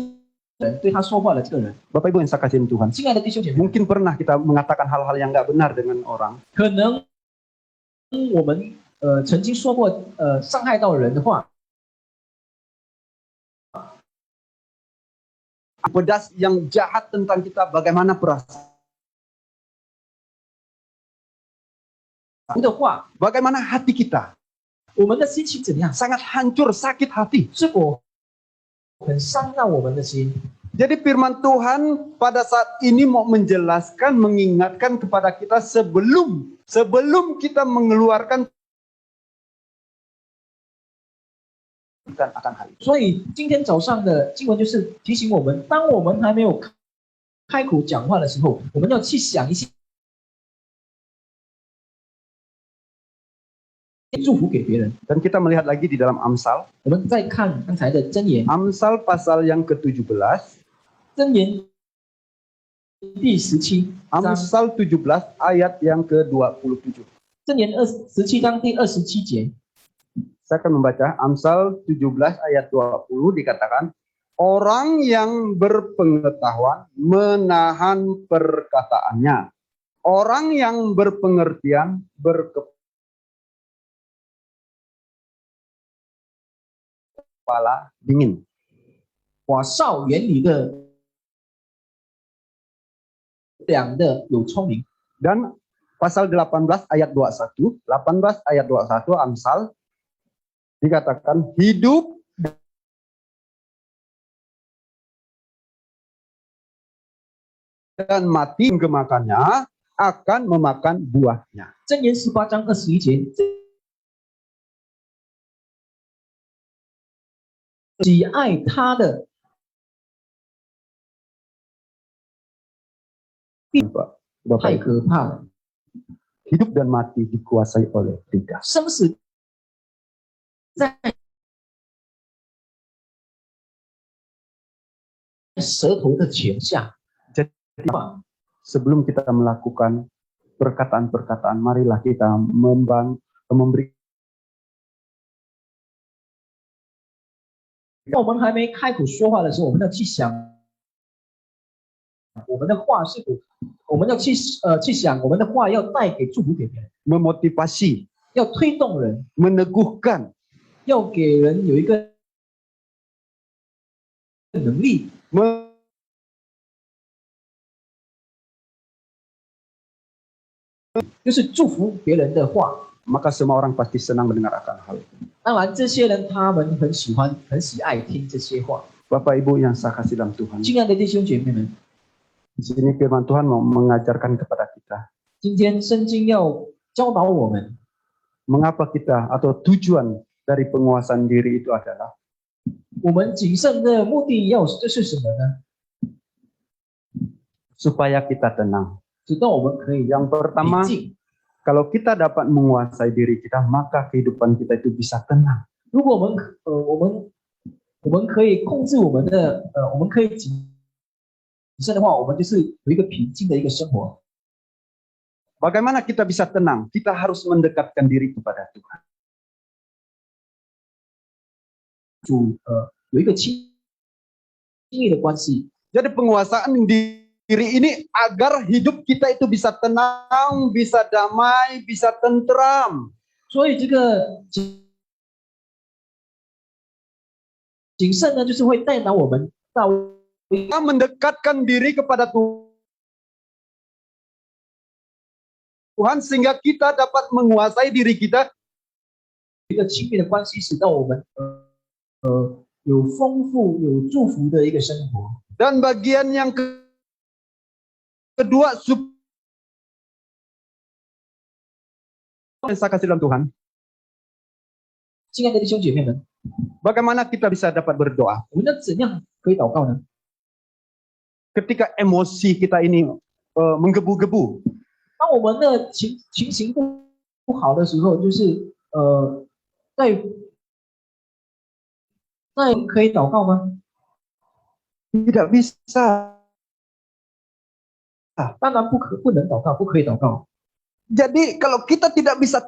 S1: 对他说话的这个人，
S2: Bapak Ibu yang saya kasihi Tuhan,
S1: 亲爱的弟兄姐妹，
S2: mungkin pernah kita mengatakan hal-hal yang nggak benar dengan orang.
S1: 可能我们曾经说过伤害到人的话，
S2: Pedas yang jahat tentang kita, bagaimana perasaan,
S1: 的话，
S2: bagaimana hati kita,
S1: 我们的心情怎样？
S2: sangat hancur, sakit hati.
S1: 是否很伤到我们的心？
S2: Jadi firman Tuhan pada saat ini mau menjelaskan, mengingatkan kepada kita sebelum kita mengeluarkan akan hal itu.
S1: 所以今天早上的经文就是提醒我们，当我们还没有开口讲话的时候，我们要去想一些祝福给别人。
S2: Dan kita melihat lagi di dalam Amsal,
S1: 我们再看刚才的箴言，
S2: Amsal pasal yang ke-17,
S1: 箴言第17章，
S2: Amsal 17 ayat yang ke-27.
S1: 箴言17章第27节。
S2: Saya akan membaca Amsal 17 ayat 20 dikatakan, orang yang berpengetahuan menahan perkataannya. Orang yang berpengertian berkepala dingin.
S1: 花少眼里的两的有聪明。
S2: Dan pasal 18 ayat 21, 18 ayat 21 Amsal dikatakan hidup dan mati menggemakannya akan memakan buahnya.
S1: 箴言18章21节，喜爱他的
S2: Bapak
S1: 太
S2: Ibu,
S1: 可怕了，
S2: hidup dan mati dikuasai oleh lidah.
S1: 生死在舌头的权下。
S2: Jadi sebelum kita melakukan perkataan-perkataan, marilah kita memberi
S1: 当我们还没开口说话的时候，我们要去想我们的话是否，我们要去想我们的话要带给祝福给别人，
S2: memotivasi,
S1: 要推动人，
S2: meneguhkan,
S1: 要给人有一个能力， 就是祝福别人的话。
S2: maka semua orang pasti senang mendengar akan hal itu.
S1: 当然，这些人他们很喜欢、很喜爱听这些话。
S2: Bapak Ibu yang saya kasih dalam Tuhan,
S1: 亲爱的弟兄姐妹们，
S2: di sini firman Tuhan mau mengajarkan kepada kita
S1: 今天圣经要教导我们，
S2: mengapa kita atau tujuan dari penguasaan diri itu adalah
S1: 我们谨慎的目的这是什么呢？
S2: supaya kita tenang.
S1: 直到我们可以
S2: Yang
S1: 平
S2: pertama,
S1: 静。
S2: kalau kita dapat menguasai diri kita, maka kehidupan kita itu bisa tenang.
S1: 如果我们可以控制我们的我们可以谨慎的话，我们就是有一个平静的一个生活。
S2: Bagaimana kita bisa tenang? Kita harus mendekatkan diri kepada Tuhan.
S1: 有一个亲密的关系。
S2: Jadi penguasaan diri ini agar hidup kita itu bisa tenang, bisa damai, bisa tentram.
S1: 所以这个谨慎呢，就是会带领我们到
S2: Kita mendekatkan diri kepada Tuhan sehingga kita dapat menguasai diri kita.
S1: 一个亲密的关系，使到我们有丰富、有祝福的一个生活。
S2: Dan bagian yang kedua, saya kasih dalam Tuhan.
S1: 亲爱的弟兄姐妹们，
S2: Bagaimana kita bisa dapat berdoa?
S1: 我们要怎样可以祷告呢？
S2: Ketika emosi kita ini menggebu-gebu,
S1: 当我们的情形不好的时候，就是在可以祷告吗？
S2: tidak bisa.
S1: 当然不能祷告，不可以祷告。
S2: Jadi kalau kita tidak bisa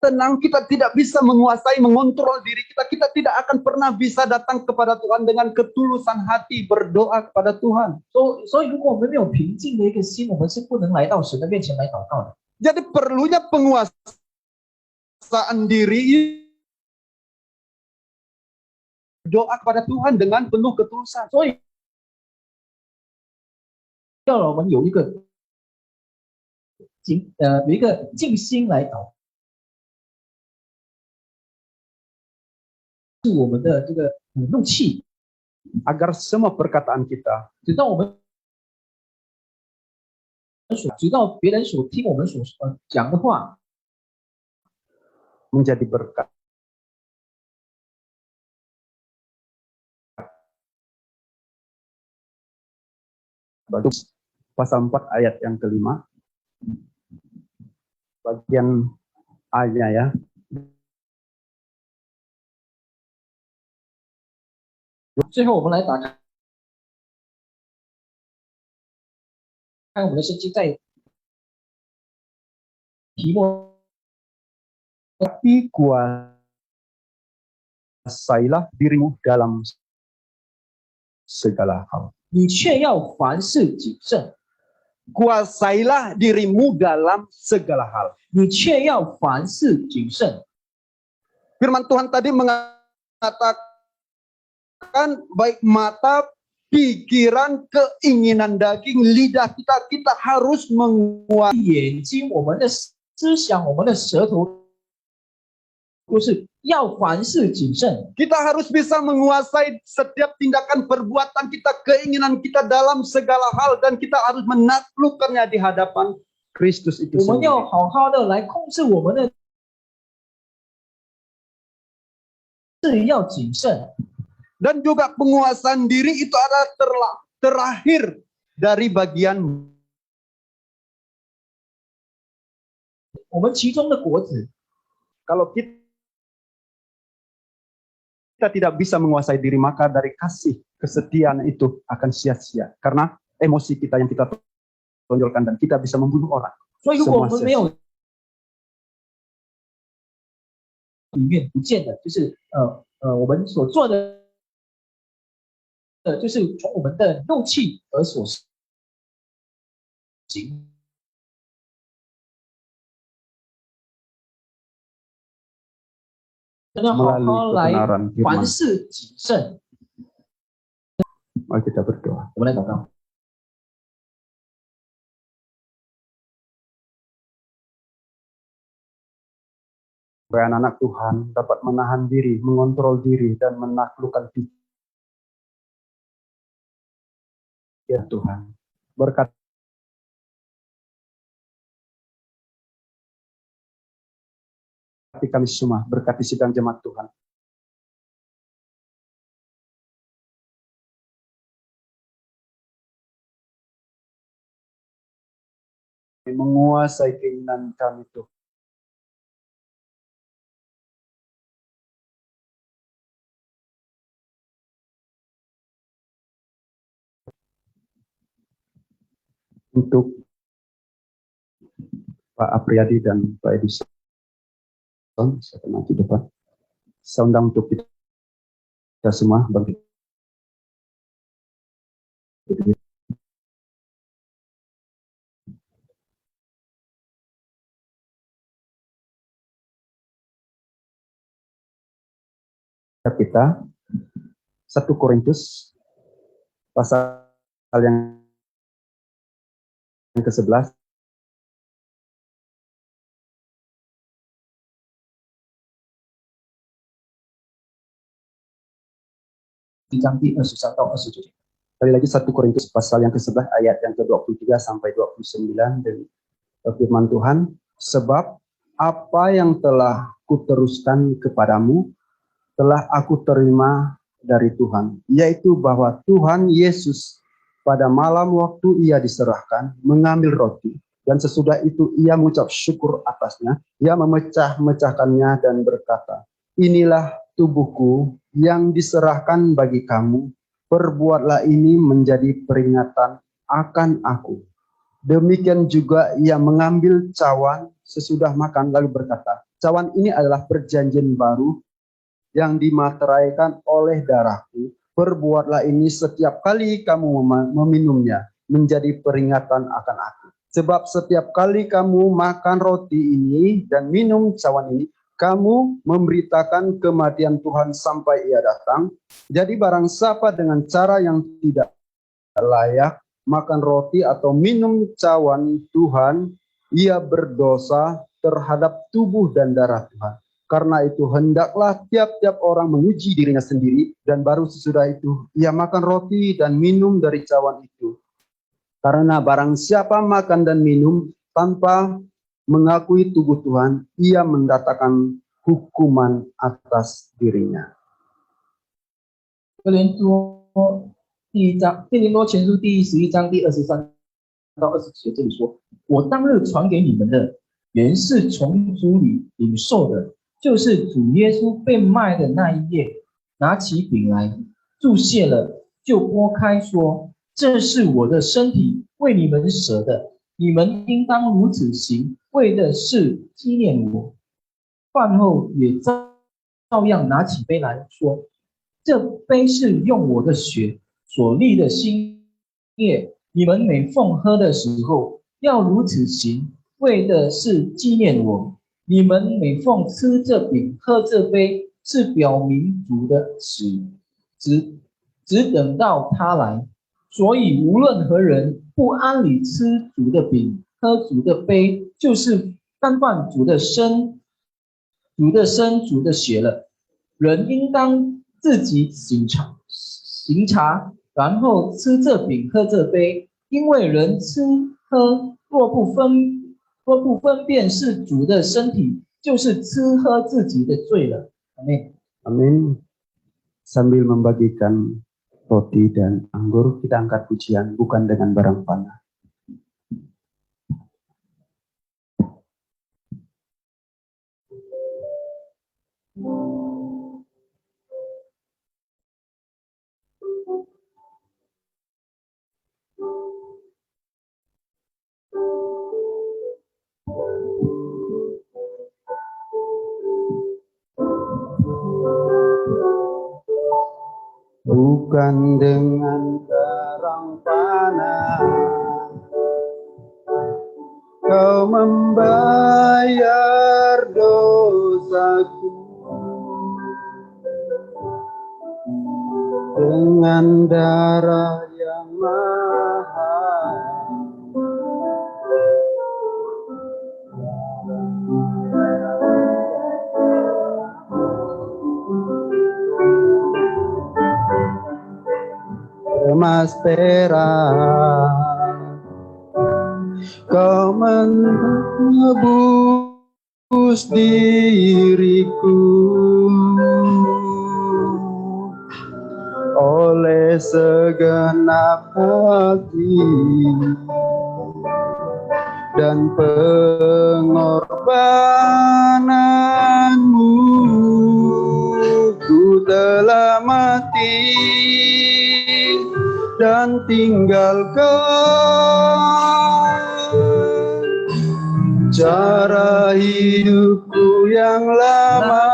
S2: tenang, kita tidak bisa menguasai, mengontrol diri kita, kita tidak akan pernah bisa datang kepada Tuhan dengan ketulusan hati berdoa kepada Tuhan.
S1: 所以如果我们没有平静的一个心，我们是不能来到神的面前来祷告的。
S2: Jadi perlunya penguasaan diri, doa kepada Tuhan dengan penuh ketulusan.
S1: 所以要让我们有一个静心来祷，是我们的这个怒气，
S2: Agar semua perkataan kita
S1: 直到别人所听我们所讲的话，
S2: menjadi berkat. Pasal 4 ayat yang kelima, bagian A-nya ya.
S1: "最后我们来打开看我们的圣经，在题目
S2: Tapi kuasailah dirimu dalam segala hal.
S1: 你却要凡事谨慎，
S2: Kuasailah dirimu dalam segala hal.
S1: 你却要凡事谨慎。
S2: Firman Tuhan tadi mengatakan baik mata, pikiran, keinginan daging, lidah kita harus menguasai.
S1: 眼睛、我们的思想、我们的舌头，都是要凡事谨慎。
S2: Kita harus bisa menguasai setiap tindakan perbuatan kita, keinginan kita dalam segala hal, dan kita harus menaklukkannya di hadapan Kristus itu
S1: 我们要
S2: sendiri.
S1: 好好的来控制我们的事，要谨慎。
S2: Dan juga penguasaan diri itu adalah terakhir dari bagian
S1: 我们其中的果子，
S2: kalau kita tidak bisa menguasai diri, maka dari kasih kesetiaan itu akan sia-sia karena emosi kita yang kita tonjolkan dan kita bisa membunuh orang.
S1: 所以如果我们没有里面不见的，就是我们所做的，就是从我们的怒气而所行。 真的好好
S2: Melalui
S1: 来
S2: kebenaran
S1: 凡
S2: firman.
S1: 事谨慎。
S2: Mari kita berdoa.
S1: 我们来祷告。
S2: Supaya anak-anak Tuhan dapat menahan diri, mengontrol diri, dan menaklukkan pikiran Tuhan. Berkati kami semua, berkati sidang jemaat Tuhan. menguasai keinginan kami Tuhan. Untuk Pak Apriyadi dan Pak Edison, saya akan maju depan. Saya undang untuk kita semua bangkit. Kita 1 Korintus pasal yang ke-11
S1: 第23到29节。
S2: Sekali lagi 1 Korintus pasal yang ke-11 ayat yang ke-23 sampai 29 dan firman Tuhan, sebab apa yang telah kuteruskan kepadamu telah aku terima dari Tuhan, yaitu bahwa Tuhan Yesus pada malam waktu ia diserahkan mengambil roti, dan sesudah itu ia mengucap syukur atasnya, ia memecah-mecahkannya dan berkata, inilah tubuhku yang diserahkan bagi kamu, perbuatlah ini menjadi peringatan akan aku. Demikian juga ia mengambil cawan sesudah makan lalu berkata, cawan ini adalah perjanjian baru yang dimateraikan oleh darahku. Perbuatlah ini setiap kali kamu meminumnya menjadi peringatan akan aku. Sebab setiap kali kamu makan roti ini dan minum cawan ini, kamu memberitakan kematian Tuhan sampai ia datang. Jadi barang siapa dengan cara yang tidak layak makan roti atau minum cawan Tuhan, ia berdosa terhadap tubuh dan darah Tuhan. Karena itu hendaklah tiap-tiap orang menguji dirinya sendiri, dan baru sesudah itu ia makan roti dan minum dari cawan itu. Karena barang siapa makan dan minum tanpa mengakui tubuh Tuhan, ia mendatangkan hukuman atas dirinya.
S1: 哥林多前书第11章第23到20节，这里说：“我当日传给你们的，原是从主里领受的，就是主耶稣被卖的那一夜，拿起饼来，注谢了，就拨开，说：这是我的身体，为你们舍的，你们应当如此行，为的是纪念我。饭后也照样拿起杯来说：这杯是用我的血所立的新业，你们每逢喝的时候，要如此行，为的是纪念我。你们每逢吃这饼、喝这杯，是表明主的死，只等到他来。所以无论何人不安理吃主的饼、喝主的杯，就是干犯主的身、主的血了。人应当自己行察，然后吃这饼、喝这杯，因为人吃喝若不分辨是主的身体，就是吃喝自己的罪了。Amin.
S2: Amin. Sambil membagikan roti dan anggur, kita angkat pujian bukan dengan barang fana. Bukan dengan barang fana kau membayar dosaku, dengan darah yang mahal. Emas perak kau menebus diriku oleh segenap hati. dan pengorbananmu. Ku telah mati dan tinggalkan cara hidupku yang lama.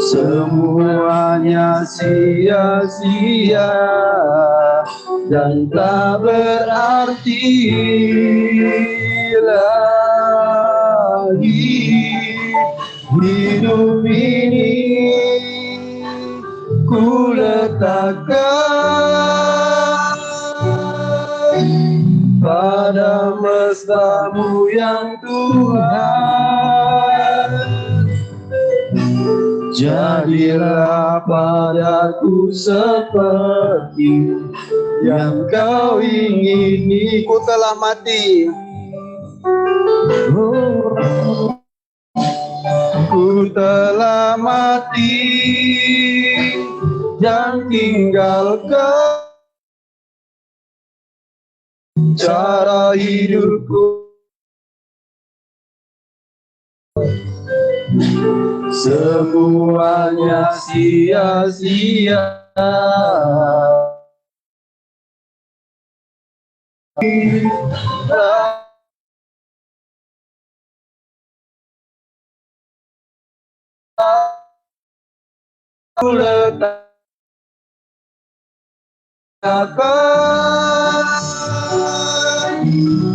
S2: Semuanya sia-sia dan tak berarti lagi. Hidup ini ku letakkan pada mesra-Mu yang Tuhan. Jadilah padaku seperti yang Kau ingini. Ku telah mati, ku telah mati dan tinggalkan cara hidupku. Semuanya sia-sia. Aku letakkan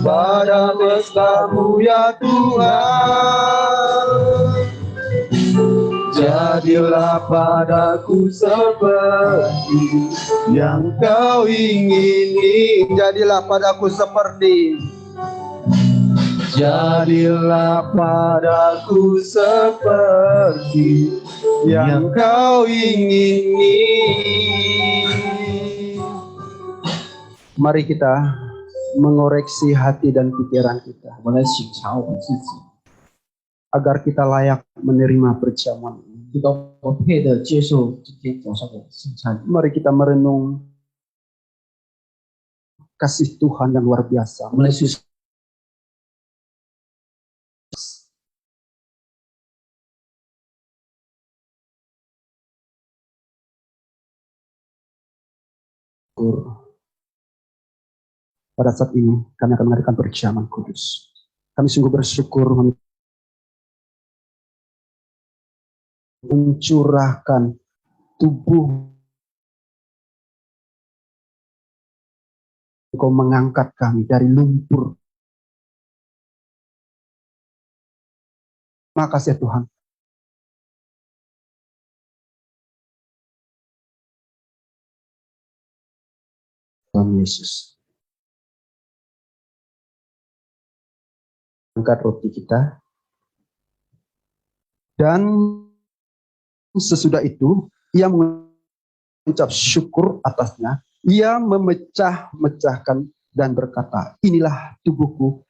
S2: pada mesra-Mu ya Tuhan. Jadilah padaku seperti yang Kau ingini. Jadilah padaku seperti, jadilah padaku seperti yang Kau ingini. Mari kita mengoreksi hati dan pikiran kita
S1: 我们来省察我们自己，
S2: agar kita layak menerima perjamuan ini.
S1: 知道我们配的接受今天早上的圣餐。
S2: Mari kita merenung kasih Tuhan yang luar biasa.
S1: 我们来学习
S2: Pada saat ini kami akan mengadakan perjamuan kudus. Kami sungguh bersyukur mencurahkan tubuh Engkau mengangkat kami dari lumpur. Terima kasih Tuhan. Tuhan Yesus. Angkat roti kita. Dan sesudah itu, ia mengucap syukur atasnya. Ia memecah-mecahkan dan berkata, inilah tubuhku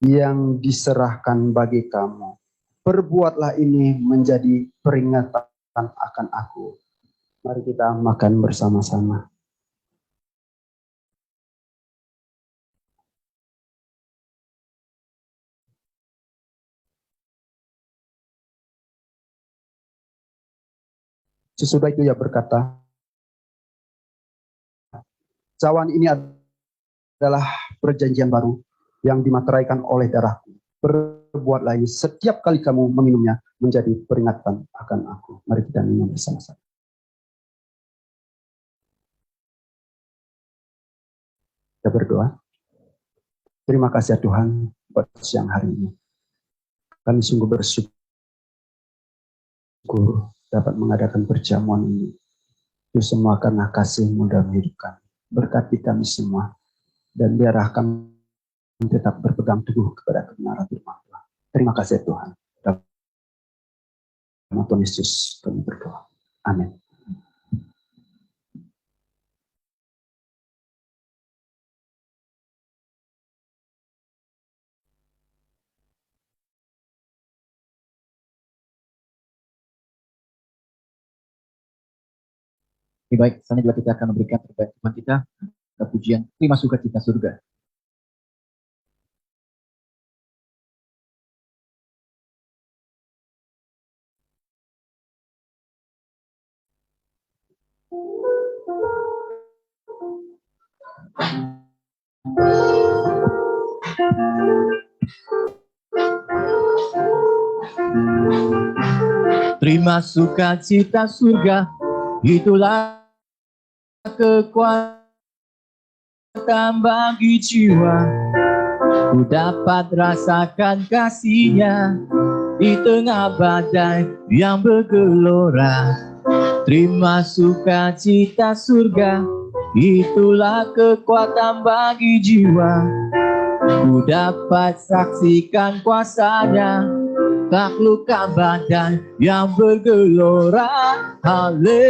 S2: yang diserahkan bagi kamu. Perbuatlah ini menjadi peringatan akan aku. Mari kita makan bersama-sama. Sesudah itu ia berkata, cawan ini adalah perjanjian baru yang dimateraikan oleh darahku. Perbuatlah ini setiap kali kamu meminumnya menjadi peringatan akan aku. Mari kita minum bersama-sama. Kita berdoa. Terima kasih ya Tuhan buat siang hari ini. Kami sungguh bersyukur dapat mengadakan perjamuan ini. Itu semua karena kasih-Mu dalam hidup kami. Berkati kami semua. Dan biarlah kami tetap berpegang teguh kepada kebenaran firman Tuhan. Terima kasih Tuhan. Dalam nama Tuhan Yesus kami berdoa. Amin.
S1: Baik, selanjutnya juga kita akan memberikan terbaik Tuhan kita pujian. Terima sukacita surga. Terima sukacita surga, itulah kekuatan bagi jiwa. Ku dapat rasakan kasih-Nya di tengah badai yang bergelora. Terima sukacita surga, itulah kekuatan bagi jiwa. Ku dapat saksikan kuasa-Nya, taklukkan badai yang bergelora. Haleluya.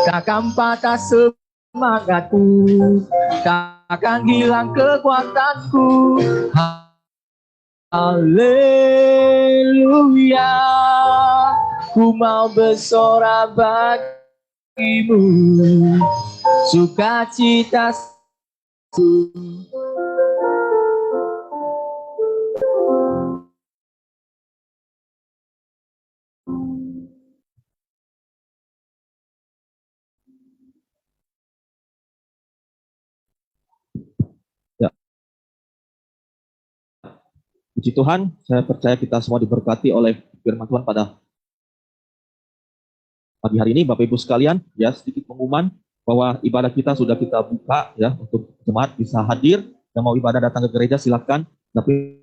S1: Takkan patah semangatku, takkan hilang kekuatanku. Haleluya. Ku mau bersorak bagimu, sukacita. Ya. Puji Tuhan, saya percaya kita semua diberkati oleh firman Tuhan pada pagi hari ini. Bapak Ibu sekalian, ya sedikit pengumuman bahwa ibadah kita sudah kita buka ya untuk jemaat bisa hadir. Yang mau ibadah datang ke gereja silakan, tapi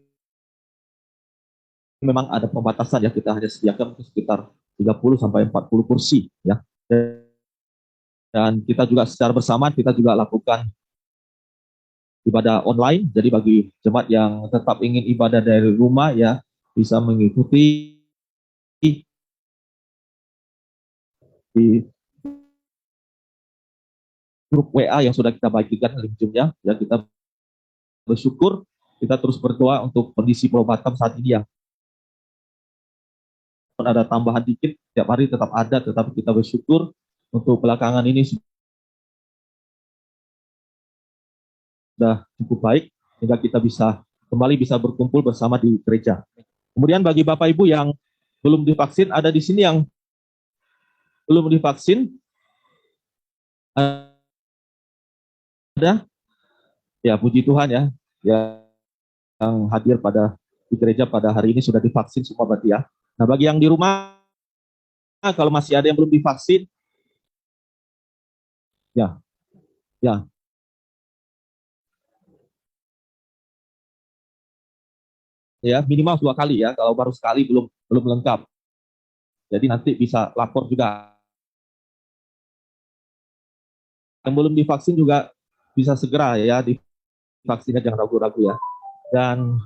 S1: memang ada pembatasan ya, kita hanya sediakan sekitar 30 sampai 40 kursi ya. Dan kita juga secara bersamaan kita juga lakukan ibadah online. Jadi bagi jemaat yang tetap ingin ibadah dari rumah ya bisa mengikuti di grup WA yang sudah kita bagikan link Zoom-nya ya. Kita bersyukur, kita terus berdoa untuk kondisi Pulau Batam saat ini yang ada tambahan dikit, setiap hari tetap ada, tetapi kita bersyukur untuk belakangan ini sudah cukup baik sehingga kita bisa kembali bisa berkumpul bersama di gereja. Kemudian bagi Bapak Ibu yang belum divaksin, ada di sini yang belum divaksin, ada ya, puji Tuhan ya, yang hadir pada di gereja pada hari ini sudah divaksin semua berarti ya. Nah bagi yang di rumah, kalau masih ada yang belum divaksin, ya minimal 2 kali ya. Kalau baru sekali belum lengkap. Jadi nanti bisa lapor juga. Yang belum divaksin juga bisa segera ya divaksinnya, jangan ragu-ragu ya. Dan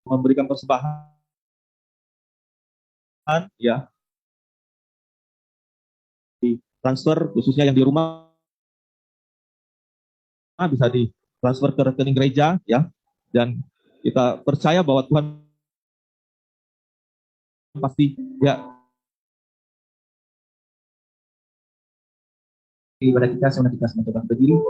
S1: memberikan persembahan ya di transfer, khususnya yang di rumah bisa ditransfer ke rekening gereja ya. Dan kita percaya bahwa Tuhan pasti ya ibadah kita semua coba berdiri.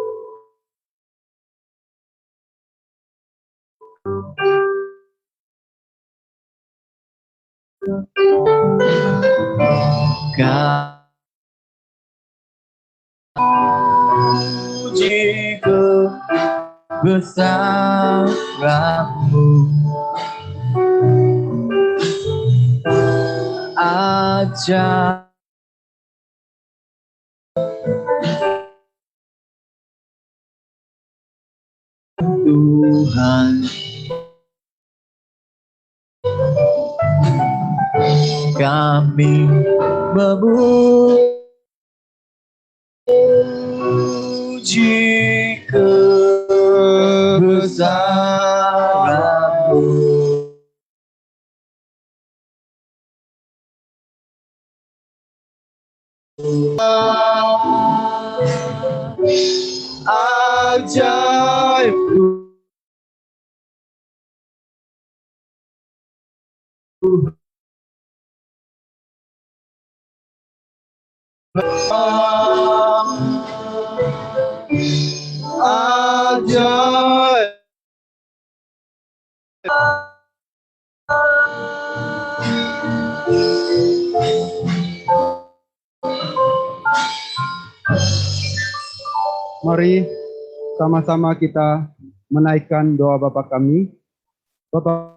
S1: Puji kebesaranmu, ajaib Tuhan, kami memuji kebesaranmu. Ajaib
S2: ajaib. Mari sama-sama kita menaikkan doa Bapa kami. Bapa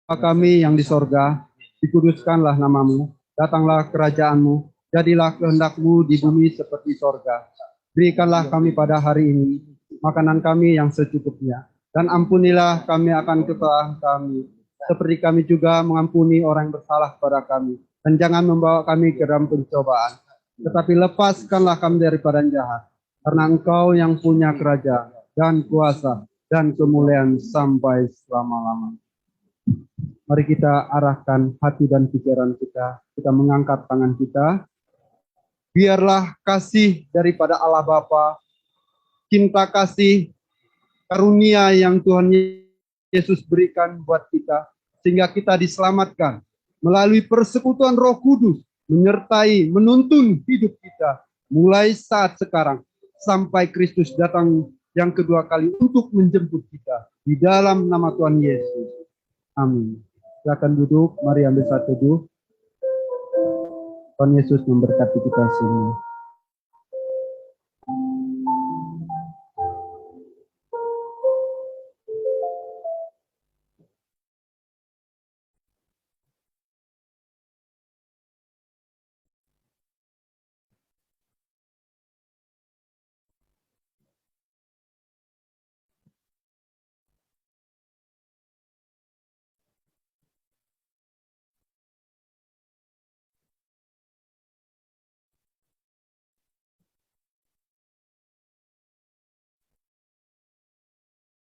S2: kami yang di sorga, dikuduskanlah namamu, datanglah kerajaanmu, jadilah kehendakmu di bumi seperti sorga. Berikanlah kami pada hari ini makanan kami yang secukupnya, dan ampunilah kami akan kesalahan kami, seperti kami juga mengampuni orang yang bersalah kepada kami. Dan jangan membawa kami ke dalam pencobaan, tetapi lepaskanlah kami daripada yang jahat. Karena Engkau yang punya kerajaan dan kuasa dan kemuliaan sampai selama-lamanya. Mari kita arahkan hati dan pikiran kita mengangkat tangan kita. Biarlah kasih daripada Allah Bapa, cinta kasih, karunia yang Tuhan Yesus berikan buat kita, sehingga kita diselamatkan melalui persekutuan Roh Kudus, menyertai, menuntun hidup kita, mulai saat sekarang, sampai Kristus datang yang kedua kali untuk menjemput kita. Di dalam nama Tuhan Yesus. Amin. Silakan duduk, mari ambil satu teduh. Tuhan Yesus memberkati kita semua.